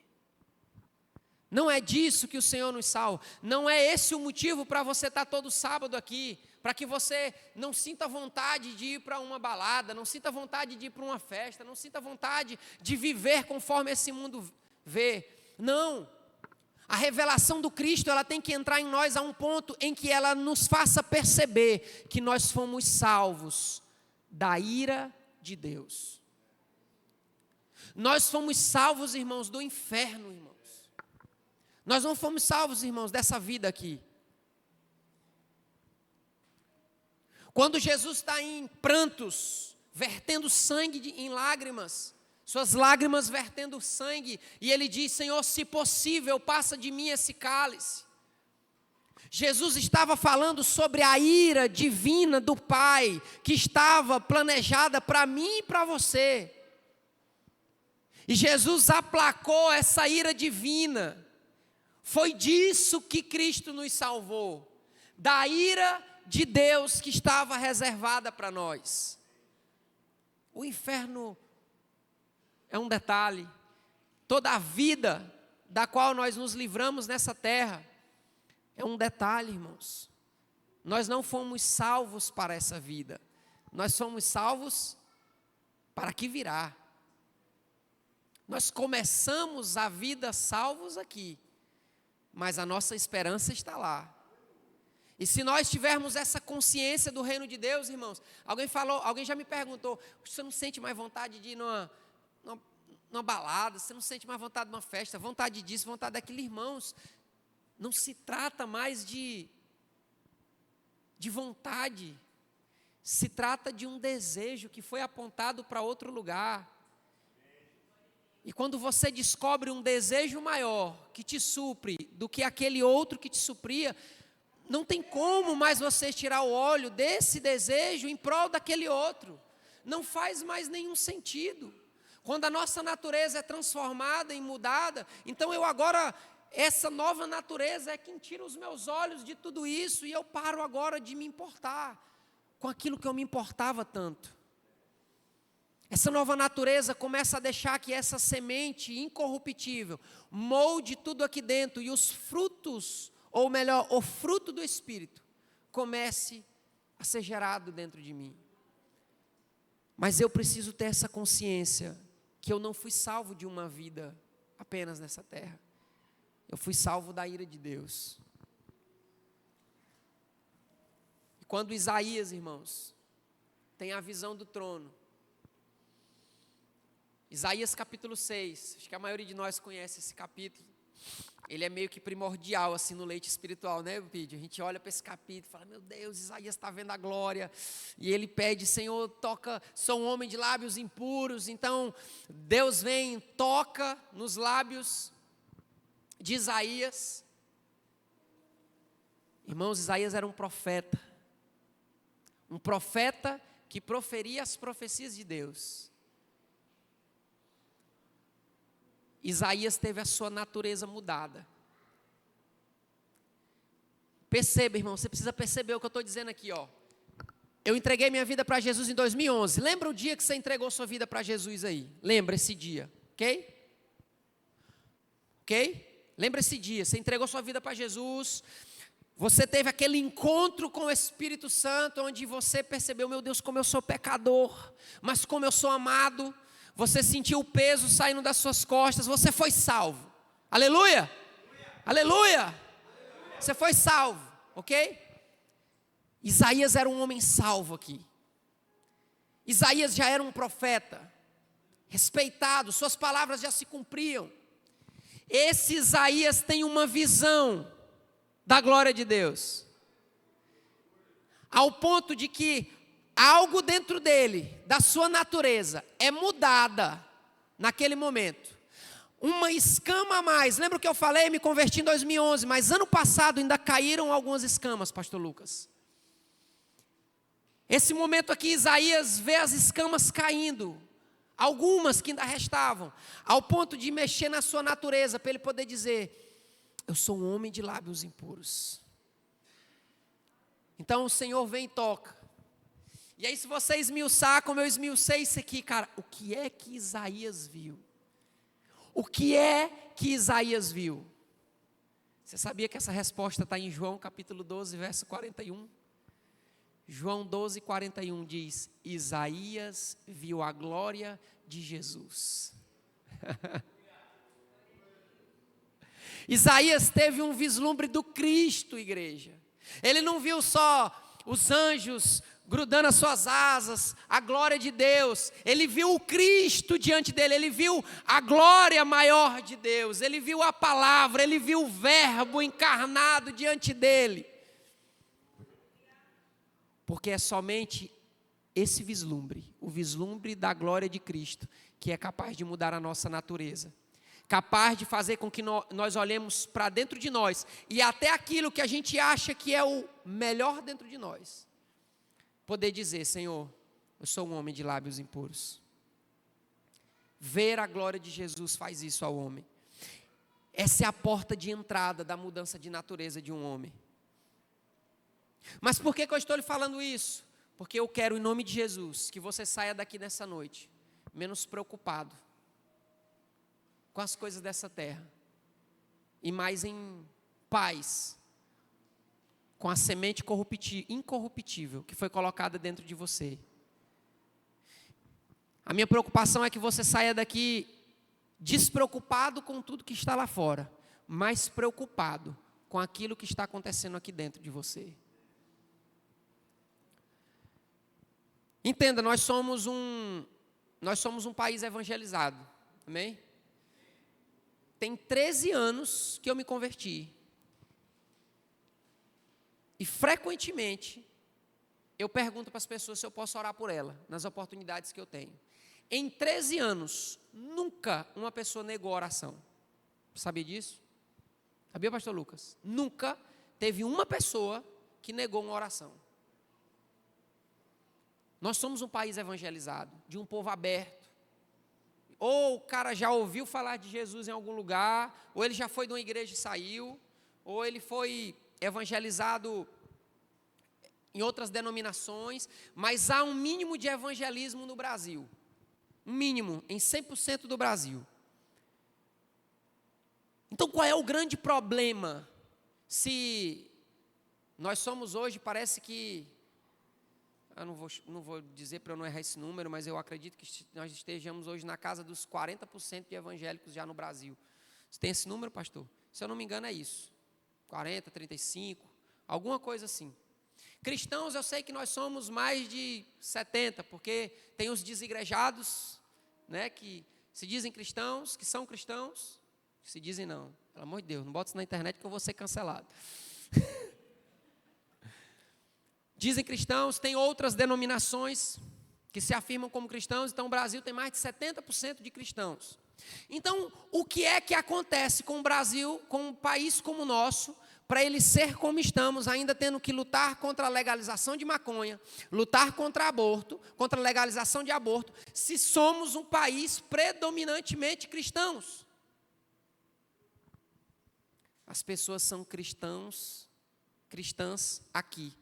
Não é disso que o Senhor nos salva. Não é esse o motivo para você estar todo sábado aqui, para que você não sinta vontade de ir para uma balada, não sinta vontade de ir para uma festa, não sinta vontade de viver conforme esse mundo vê. Não. A revelação do Cristo, ela tem que entrar em nós a um ponto em que ela nos faça perceber que nós fomos salvos da ira de Deus. Nós fomos salvos, irmãos, do inferno, irmãos. Nós não fomos salvos, irmãos, dessa vida aqui. Quando Jesus está em prantos, vertendo sangue em lágrimas, suas lágrimas vertendo sangue, e ele diz: Senhor, se possível, passa de mim esse cálice. Jesus estava falando sobre a ira divina do Pai, que estava planejada para mim e para você. E Jesus aplacou essa ira divina. Foi disso que Cristo nos salvou, da ira de Deus que estava reservada para nós. O inferno é um detalhe. Toda a vida da qual nós nos livramos nessa terra é um detalhe, irmãos. Nós não fomos salvos para essa vida. Nós fomos salvos para que virá. Nós começamos a vida salvos aqui, mas a nossa esperança está lá. E se nós tivermos essa consciência do reino de Deus, irmãos, alguém já me perguntou: você não sente mais vontade de ir numa balada, você não sente mais vontade de uma festa, vontade disso, vontade daquilo? Irmãos, não se trata mais de vontade, se trata de um desejo que foi apontado para outro lugar. E quando você descobre um desejo maior que te supre do que aquele outro que te supria, não tem como mais você tirar o olho desse desejo em prol daquele outro. Não faz mais nenhum sentido. Quando a nossa natureza é transformada e mudada, então essa nova natureza é quem tira os meus olhos de tudo isso, e eu paro agora de me importar com aquilo que eu me importava tanto. Essa nova natureza começa a deixar que essa semente incorruptível molde tudo aqui dentro, e os frutos, ou melhor, o fruto do Espírito, comece a ser gerado dentro de mim. Mas eu preciso ter essa consciência que eu não fui salvo de uma vida apenas nessa terra. Eu fui salvo da ira de Deus. E quando Isaías, irmãos, tem a visão do trono, Isaías capítulo 6, acho que a maioria de nós conhece esse capítulo. ele é meio que primordial assim no leite espiritual, né, Pide? A gente olha para esse capítulo e fala, meu Deus, Isaías está vendo a glória, e ele pede, Senhor, toca, sou um homem de lábios impuros. Então Deus vem, toca nos lábios de Isaías. Irmãos, Isaías era um profeta que proferia as profecias de Deus. Isaías teve a sua natureza mudada. Perceba, irmão, você precisa perceber o que eu estou dizendo aqui, ó. Eu entreguei minha vida para Jesus em 2011. Lembra o dia que você entregou sua vida para Jesus aí? Lembra esse dia, ok? Ok? Lembra esse dia, você entregou sua vida para Jesus. Você teve aquele encontro com o Espírito Santo, onde você percebeu, meu Deus, como eu sou pecador, mas como eu sou amado. Você sentiu o peso saindo das suas costas, você foi salvo. Aleluia! Aleluia! Você foi salvo, ok? Isaías era um homem salvo aqui. Isaías já era um profeta, respeitado, suas palavras já se cumpriam. Esse Isaías tem uma visão da glória de Deus, ao ponto de que algo dentro dele, da sua natureza, é mudada naquele momento. Uma escama a mais. Lembra que eu falei? Me converti em 2011, mas ano passado ainda caíram algumas escamas, pastor Lucas. Esse momento aqui, Isaías vê as escamas caindo, algumas que ainda restavam, ao ponto de mexer na sua natureza, para ele poder dizer, eu sou um homem de lábios impuros. Então o Senhor vem e toca. E aí, se você esmiuçar, como eu esmiucei isso aqui, cara, o que é que Isaías viu? O que é que Isaías viu? Você sabia que essa resposta está em João capítulo 12, verso 41? João 12, 41 diz, Isaías viu a glória de Jesus. Isaías teve um vislumbre do Cristo, igreja. Ele não viu só os anjos grudando as suas asas, a glória de Deus. Ele viu o Cristo diante dele, ele viu a glória maior de Deus, ele viu a palavra, ele viu o verbo encarnado diante dele. Porque é somente esse vislumbre, o vislumbre da glória de Cristo, que é capaz de mudar a nossa natureza. Capaz de fazer com que nós olhemos para dentro de nós, e até aquilo que a gente acha que é o melhor dentro de nós, poder dizer, Senhor, eu sou um homem de lábios impuros. Ver a glória de Jesus faz isso ao homem. Essa é a porta de entrada da mudança de natureza de um homem. Mas por que eu estou lhe falando isso? Porque eu quero, em nome de Jesus, que você saia daqui nessa noite menos preocupado com as coisas dessa terra e mais em paz com a semente incorruptível que foi colocada dentro de você. A minha preocupação é que você saia daqui despreocupado com tudo que está lá fora, mas preocupado com aquilo que está acontecendo aqui dentro de você. Entenda, nós somos um país evangelizado, amém? Tem 13 anos que eu me converti. E frequentemente, eu pergunto para as pessoas se eu posso orar por ela, nas oportunidades que eu tenho. Em 13 anos, nunca uma pessoa negou a oração. Sabia disso? Sabia, pastor Lucas? Nunca teve uma pessoa que negou uma oração. Nós somos um país evangelizado, de um povo aberto. Ou o cara já ouviu falar de Jesus em algum lugar, ou ele já foi de uma igreja e saiu, ou ele foi evangelizado em outras denominações, mas há um mínimo de evangelismo no Brasil. Um mínimo, em 100% do Brasil. Então, qual é o grande problema? Se nós somos hoje, parece que, eu não vou dizer para eu não errar esse número, mas eu acredito que nós estejamos hoje na casa dos 40% de evangélicos já no Brasil. Você tem esse número, pastor? Se eu não me engano é isso. 40, 35, alguma coisa assim. Cristãos, eu sei que nós somos mais de 70, porque tem os desigrejados, né, que se dizem cristãos, que são cristãos, que se dizem não, Pelo amor de Deus, não bota isso na internet que eu vou ser cancelado. Dizem cristãos, tem outras denominações que se afirmam como cristãos, então o Brasil tem mais de 70% de cristãos. Então, o que é que acontece com o Brasil, com um país como o nosso, para ele ser como estamos, ainda tendo que lutar contra a legalização de maconha, lutar contra aborto, contra a legalização de aborto, se somos um país predominantemente cristãos? As pessoas são cristãs aqui,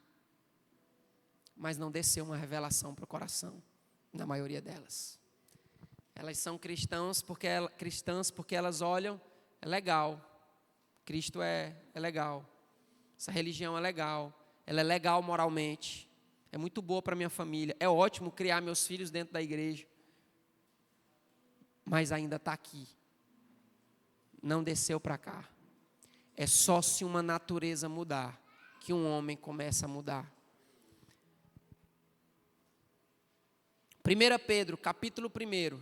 mas não desceu uma revelação para o coração, na maioria delas. Elas são cristãs porque elas olham, é legal, Cristo é legal, essa religião é legal, ela é legal moralmente, é muito boa para minha família, é ótimo criar meus filhos dentro da igreja, mas ainda está aqui, não desceu para cá. É só se uma natureza mudar, que um homem começa a mudar. 1 Pedro, capítulo 1,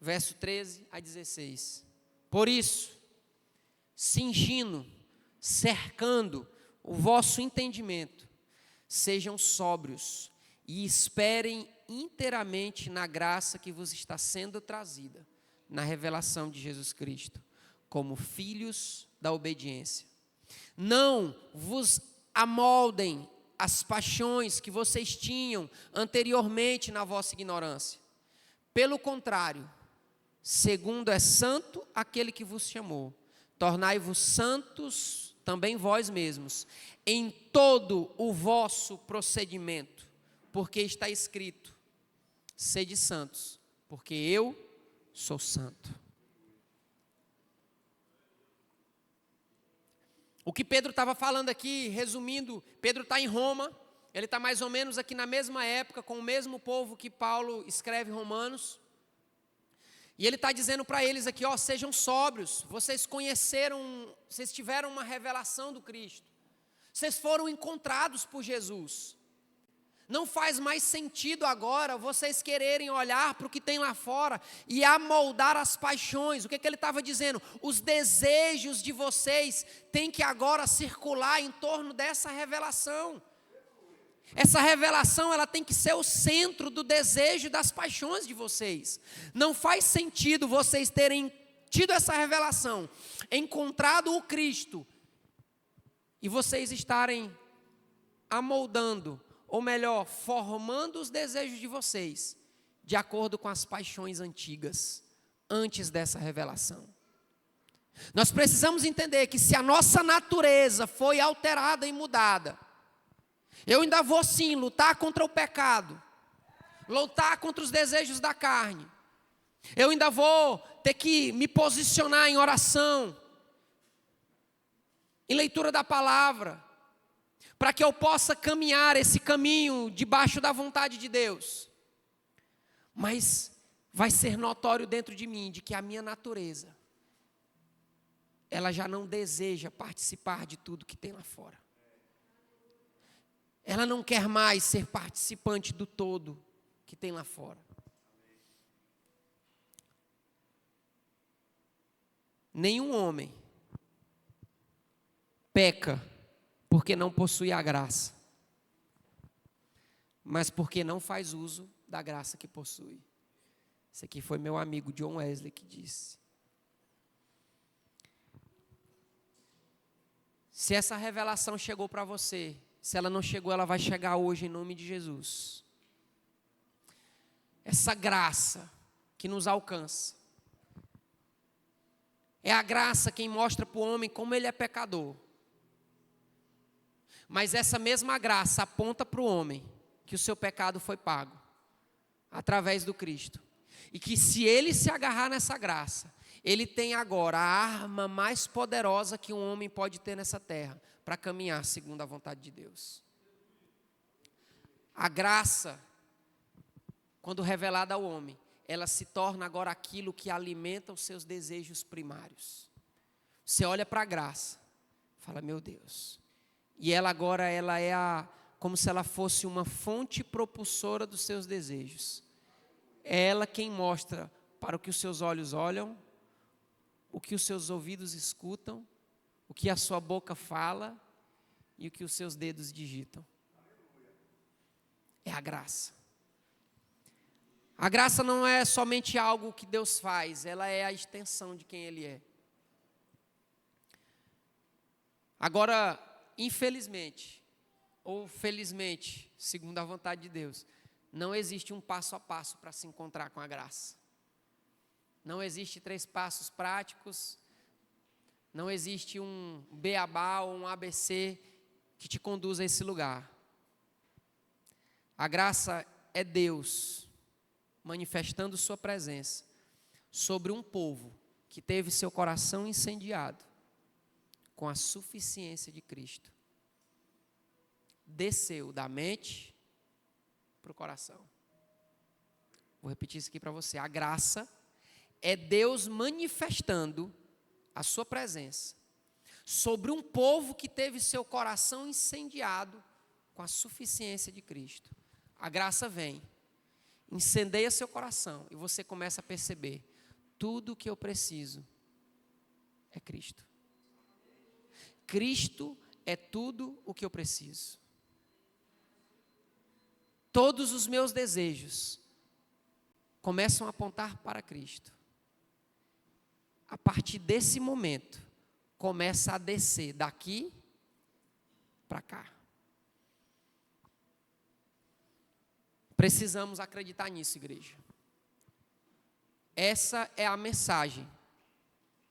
verso 13 a 16. Por isso, cingindo, cercando o vosso entendimento, sejam sóbrios e esperem inteiramente na graça que vos está sendo trazida, na revelação de Jesus Cristo, como filhos da obediência. Não vos amoldem as paixões que vocês tinham anteriormente na vossa ignorância. Pelo contrário, segundo é santo aquele que vos chamou, tornai-vos santos também vós mesmos, em todo o vosso procedimento, porque está escrito, sede santos, porque eu sou santo. O que Pedro estava falando aqui, resumindo, Pedro está em Roma, ele está mais ou menos aqui na mesma época, com o mesmo povo que Paulo escreve Romanos, e ele está dizendo para eles aqui, ó, sejam sóbrios, vocês tiveram uma revelação do Cristo, vocês foram encontrados por Jesus. Não faz mais sentido agora vocês quererem olhar para o que tem lá fora e amoldar as paixões. O que ele estava dizendo? Os desejos de vocês têm que agora circular em torno dessa revelação. Essa revelação, ela tem que ser o centro do desejo e das paixões de vocês. Não faz sentido vocês terem tido essa revelação, encontrado o Cristo, e vocês estarem amoldando, ou melhor, formando os desejos de vocês, de acordo com as paixões antigas, antes dessa revelação. Nós precisamos entender que se a nossa natureza foi alterada e mudada, eu ainda vou sim lutar contra o pecado, lutar contra os desejos da carne, eu ainda vou ter que me posicionar em oração, em leitura da palavra, para que eu possa caminhar esse caminho debaixo da vontade de Deus. Mas vai ser notório dentro de mim de que a minha natureza, ela já não deseja participar de tudo que tem lá fora. Ela não quer mais ser participante do todo que tem lá fora. Nenhum homem peca porque não possui a graça, mas porque não faz uso da graça que possui. Esse aqui foi meu amigo John Wesley que disse. Se essa revelação chegou para você, se ela não chegou, ela vai chegar hoje em nome de Jesus. Essa graça que nos alcança, é a graça quem mostra para o homem como ele é pecador. Mas essa mesma graça aponta para o homem que o seu pecado foi pago através do Cristo. E que se ele se agarrar nessa graça, ele tem agora a arma mais poderosa que um homem pode ter nessa terra para caminhar segundo a vontade de Deus. A graça, quando revelada ao homem, ela se torna agora aquilo que alimenta os seus desejos primários. Você olha para a graça, fala, meu Deus. E ela agora, ela é como se ela fosse uma fonte propulsora dos seus desejos. É ela quem mostra para o que os seus olhos olham, o que os seus ouvidos escutam, o que a sua boca fala e o que os seus dedos digitam. É a graça. A graça não é somente algo que Deus faz, ela é a extensão de quem Ele é. Agora, infelizmente, ou felizmente, segundo a vontade de Deus, não existe um passo a passo para se encontrar com a graça. Não existe 3 passos práticos, não existe um beabá ou um ABC que te conduza a esse lugar. A graça é Deus manifestando sua presença sobre um povo que teve seu coração incendiado com a suficiência de Cristo. Desceu da mente para o coração. Vou repetir isso aqui para você. A graça é Deus manifestando a sua presença sobre um povo que teve seu coração incendiado com a suficiência de Cristo. A graça vem, incendeia seu coração e você começa a perceber: tudo o que eu preciso é Cristo. Cristo é tudo o que eu preciso. Todos os meus desejos começam a apontar para Cristo. A partir desse momento, começa a descer daqui para cá. Precisamos acreditar nisso, igreja. Essa é a mensagem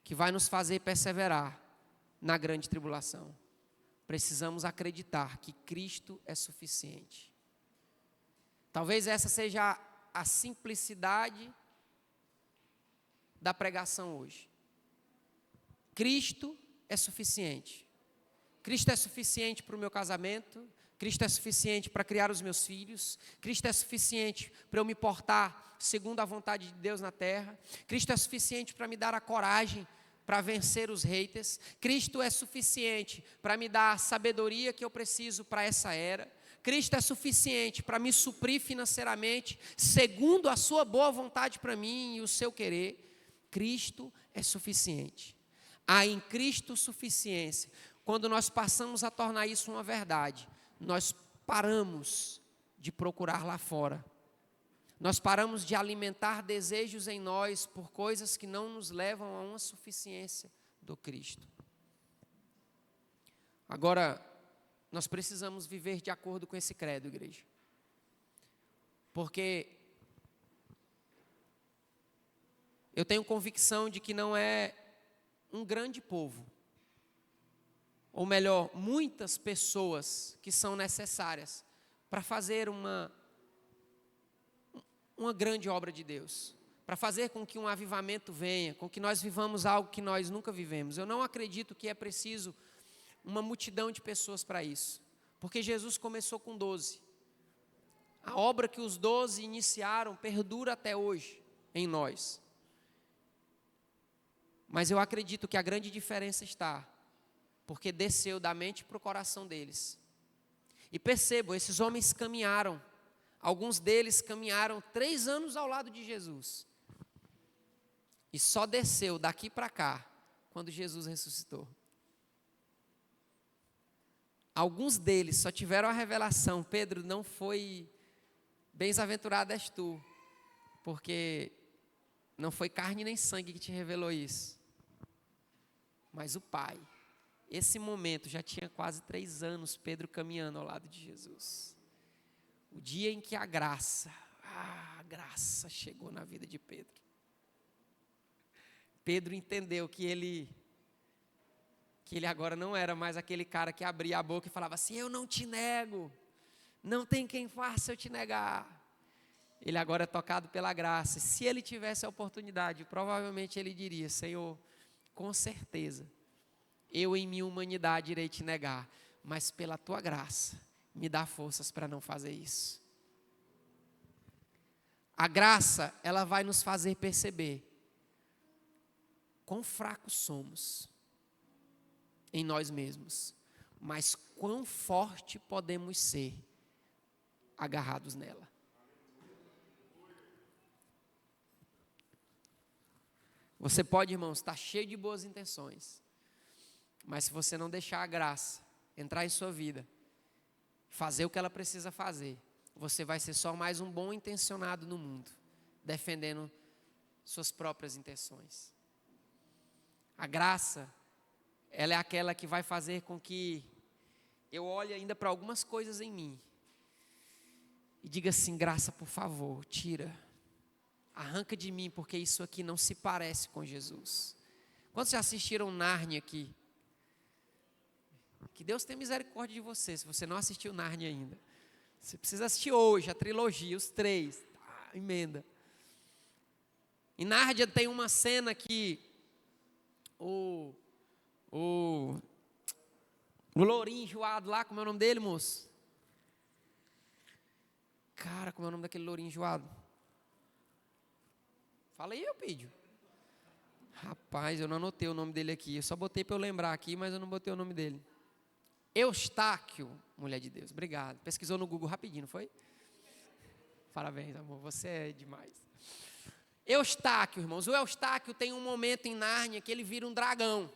que vai nos fazer perseverar na grande tribulação. Precisamos acreditar que Cristo é suficiente. Talvez essa seja a simplicidade da pregação hoje. Cristo é suficiente. Cristo é suficiente para o meu casamento. Cristo é suficiente para criar os meus filhos. Cristo é suficiente para eu me portar segundo a vontade de Deus na terra. Cristo é suficiente para me dar a coragem para vencer os haters. Cristo é suficiente para me dar a sabedoria que eu preciso para essa era. Cristo é suficiente para me suprir financeiramente, segundo a sua boa vontade para mim e o seu querer. Cristo é suficiente. Há em Cristo suficiência. Quando nós passamos a tornar isso uma verdade, nós paramos de procurar lá fora. Nós paramos de alimentar desejos em nós por coisas que não nos levam a uma suficiência do Cristo. Agora, nós precisamos viver de acordo com esse credo, igreja. Porque eu tenho convicção de que não é um grande povo, ou melhor, muitas pessoas que são necessárias para fazer uma grande obra de Deus, para fazer com que um avivamento venha, com que nós vivamos algo que nós nunca vivemos. Eu não acredito que é preciso uma multidão de pessoas para isso, porque Jesus começou com 12. A obra que os 12 iniciaram perdura até hoje em nós. Mas eu acredito que a grande diferença está porque desceu da mente para o coração deles. E percebam, esses homens caminharam, alguns deles caminharam 3 anos ao lado de Jesus. E só desceu daqui para cá, quando Jesus ressuscitou. Alguns deles só tiveram a revelação: Pedro, não foi bem-aventurado és tu, porque não foi carne nem sangue que te revelou isso, mas o Pai. Esse momento já tinha quase 3 anos, Pedro caminhando ao lado de Jesus. O dia em que a graça chegou na vida de Pedro. Pedro entendeu que ele agora não era mais aquele cara que abria a boca e falava assim: eu não te nego, não tem quem faça eu te negar. Ele agora é tocado pela graça. E se ele tivesse a oportunidade, provavelmente ele diria: Senhor, com certeza, eu em minha humanidade irei te negar, mas pela tua graça, me dá forças para não fazer isso. A graça, ela vai nos fazer perceber quão fracos somos em nós mesmos, mas quão forte podemos ser agarrados nela. Você pode, irmãos, estar cheio de boas intenções, mas se você não deixar a graça entrar em sua vida, fazer o que ela precisa fazer, você vai ser só mais um bom intencionado no mundo, defendendo suas próprias intenções. A graça, ela é aquela que vai fazer com que eu olhe ainda para algumas coisas em mim e diga assim: graça, por favor, tira, arranca de mim, porque isso aqui não se parece com Jesus. Quantos já assistiram Nárnia aqui? Que Deus tenha misericórdia de você, se você não assistiu Nárnia ainda. Você precisa assistir hoje, a trilogia, os 3, emenda. Em Nárnia tem uma cena que o lourinho enjoado lá, como é o nome dele, moço? Cara, como é o nome daquele lourinho enjoado? Fala aí, Eupídio. Rapaz, eu não anotei o nome dele aqui. Eu só botei para eu lembrar aqui, mas eu não botei o nome dele. Eustáquio, mulher de Deus. Obrigado. Pesquisou no Google rapidinho, não foi? Parabéns, amor. Você é demais. Eustáquio, irmãos. O Eustáquio tem um momento em Nárnia que ele vira um dragão.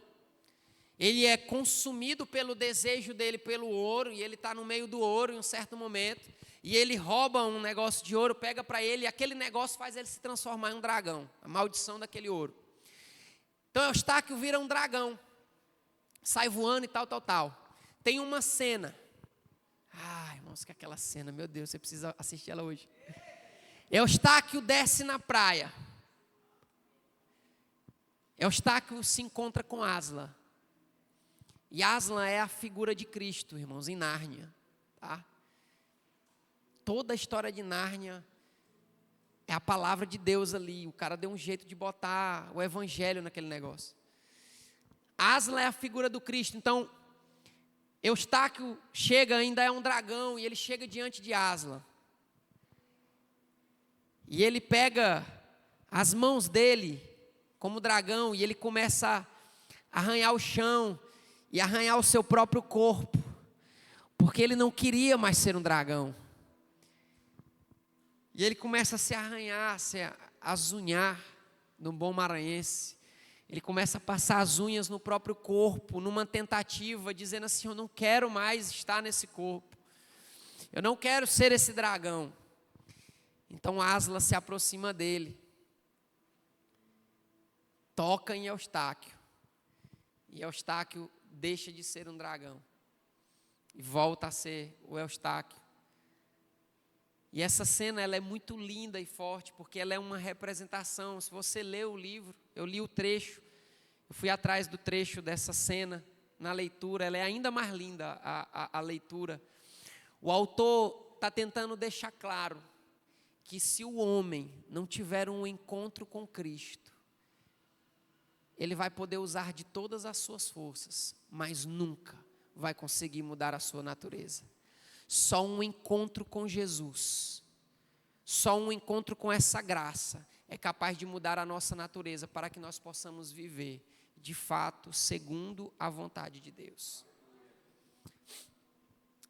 Ele é consumido pelo desejo dele pelo ouro, e ele está no meio do ouro em um certo momento, e ele rouba um negócio de ouro, pega para ele, e aquele negócio faz ele se transformar em um dragão, a maldição daquele ouro. Então Eustáquio vira um dragão, sai voando e tal. Tem uma cena, irmãos, que aquela cena, meu Deus, você precisa assistir ela hoje. Eustáquio desce na praia, Eustáquio se encontra com Asla. E Aslan é a figura de Cristo, irmãos, em Nárnia, tá? Toda a história de Nárnia é a palavra de Deus ali. O cara deu um jeito de botar o evangelho naquele negócio. Aslan é a figura do Cristo. Então, Eustáquio chega, ainda é um dragão, e ele chega diante de Aslan. E ele pega as mãos dele como dragão, e ele começa a arranhar o chão e arranhar o seu próprio corpo, porque ele não queria mais ser um dragão. E ele começa a se arranhar, se azunhar, no bom maranhense. Ele começa a passar as unhas no próprio corpo, numa tentativa, dizendo assim: eu não quero mais estar nesse corpo, eu não quero ser esse dragão. Então Asla se aproxima dele, toca em Eustáquio, e Eustáquio deixa de ser um dragão e volta a ser o Eustáquio. E essa cena, ela é muito linda e forte, porque ela é uma representação. Se você lê o livro, eu li o trecho, eu fui atrás do trecho dessa cena na leitura, ela é ainda mais linda a leitura. O autor está tentando deixar claro que se o homem não tiver um encontro com Cristo, ele vai poder usar de todas as suas forças, mas nunca vai conseguir mudar a sua natureza. Só um encontro com Jesus, só um encontro com essa graça é capaz de mudar a nossa natureza para que nós possamos viver, de fato, segundo a vontade de Deus.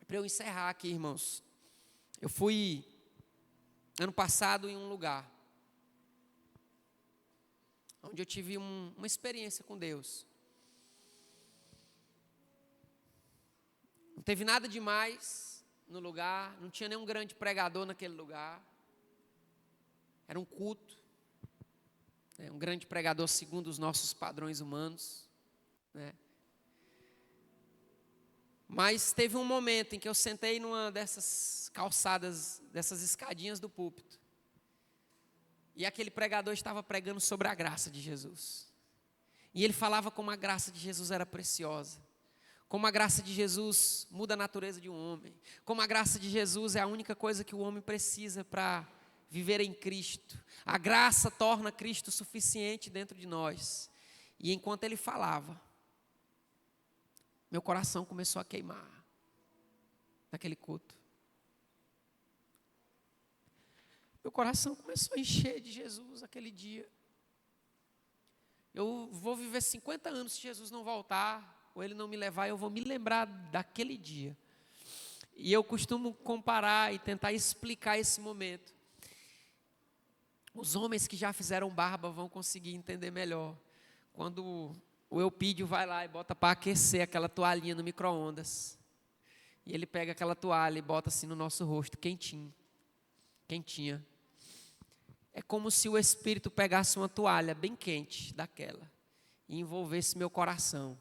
Para eu encerrar aqui, irmãos, eu fui ano passado em um lugar onde eu tive uma experiência com Deus. Não teve nada demais no lugar, não tinha nenhum grande pregador naquele lugar. Era um culto, um grande pregador segundo os nossos padrões humanos, né? Mas teve um momento em que eu sentei numa dessas calçadas, dessas escadinhas do púlpito, e aquele pregador estava pregando sobre a graça de Jesus. E ele falava como a graça de Jesus era preciosa, como a graça de Jesus muda a natureza de um homem, como a graça de Jesus é a única coisa que o homem precisa para viver em Cristo. A graça torna Cristo suficiente dentro de nós. E enquanto ele falava, meu coração começou a queimar naquele culto. Meu coração começou a encher de Jesus aquele dia. Eu vou viver 50 anos se Jesus não voltar, ou ele não me levar, eu vou me lembrar daquele dia. E eu costumo comparar e tentar explicar esse momento. Os homens que já fizeram barba vão conseguir entender melhor. Quando o Eupídio vai lá e bota para aquecer aquela toalhinha no micro-ondas. E ele pega aquela toalha e bota assim no nosso rosto, quentinho. Quentinha. É como se o Espírito pegasse uma toalha bem quente daquela e envolvesse meu coração.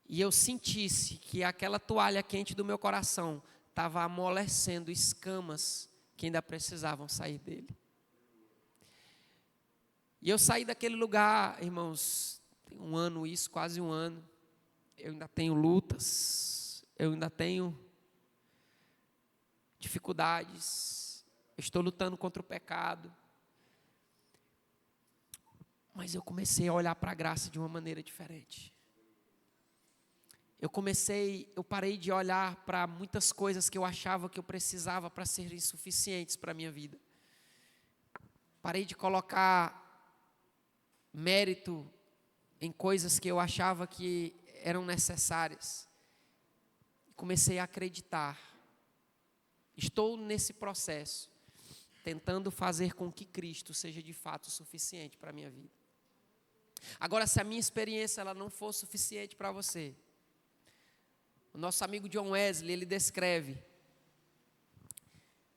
E eu sentisse que aquela toalha quente do meu coração estava amolecendo escamas que ainda precisavam sair dele. E eu saí daquele lugar, irmãos, tem um ano isso, quase um ano. Eu ainda tenho lutas, eu ainda tenho dificuldades, eu estou lutando contra o pecado. Mas eu comecei a olhar para a graça de uma maneira diferente. Eu parei de olhar para muitas coisas que eu achava que eu precisava para serem suficientes para a minha vida. Parei de colocar mérito em coisas que eu achava que eram necessárias. Comecei a acreditar. Estou nesse processo, tentando fazer com que Cristo seja de fato suficiente para a minha vida. Agora, se a minha experiência ela não for suficiente para você, o nosso amigo John Wesley, ele descreve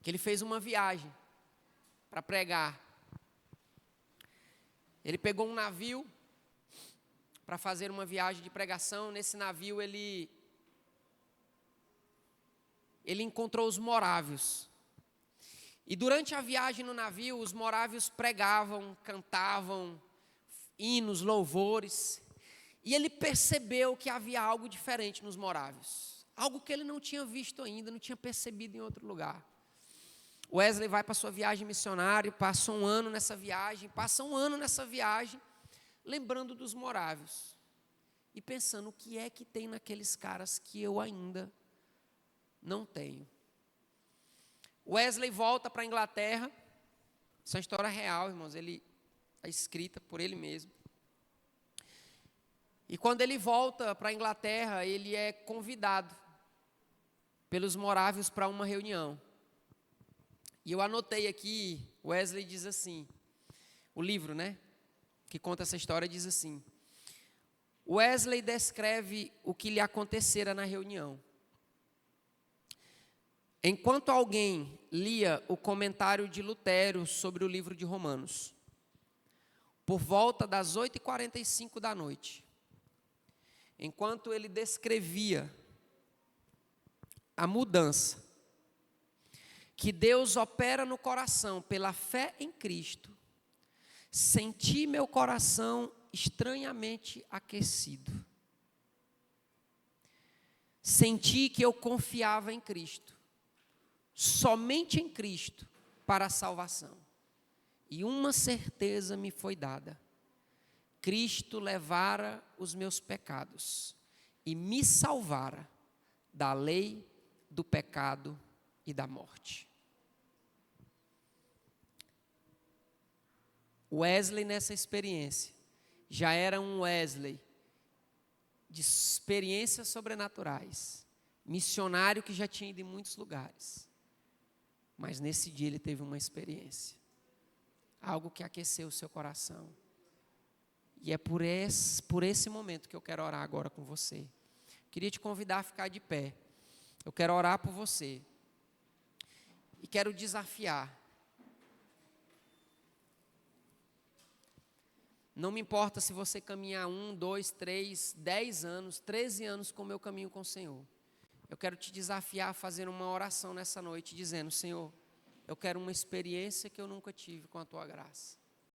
que ele fez uma viagem para pregar. Ele pegou um navio para fazer uma viagem de pregação. Nesse navio ele encontrou os morávios. E durante a viagem no navio, os morávios pregavam, cantavam hinos, louvores. E ele percebeu que havia algo diferente nos morávios. Algo que ele não tinha visto ainda, não tinha percebido em outro lugar. Wesley vai para sua viagem missionária, passa um ano nessa viagem, lembrando dos morávios. E pensando, o que é que tem naqueles caras que eu ainda não tenho? Wesley volta para a Inglaterra. Essa é uma história real, irmãos. Ele é escrita por ele mesmo. E quando ele volta para a Inglaterra, ele é convidado pelos morávios para uma reunião. E eu anotei aqui, Wesley diz assim, o livro, que conta essa história diz assim: Wesley descreve o que lhe acontecera na reunião. Enquanto alguém lia o comentário de Lutero sobre o livro de Romanos, por volta das 8h45 da noite, enquanto ele descrevia a mudança que Deus opera no coração pela fé em Cristo, senti meu coração estranhamente aquecido. Senti que eu confiava em Cristo, somente em Cristo, para a salvação. E uma certeza me foi dada: Cristo levara os meus pecados e me salvara da lei, do pecado e da morte. Wesley, nessa experiência, já era um Wesley de experiências sobrenaturais, missionário que já tinha ido em muitos lugares. Mas nesse dia ele teve uma experiência, algo que aqueceu o seu coração. E é por esse momento que eu quero orar agora com você. Queria te convidar a ficar de pé. Eu quero orar por você. E quero desafiar. Não me importa se você caminhar 1, 2, 3, 10 anos, 13 anos com o meu caminho com o Senhor. Eu quero te desafiar a fazer uma oração nessa noite, dizendo: Senhor, eu quero uma experiência que eu nunca tive com a Tua graça.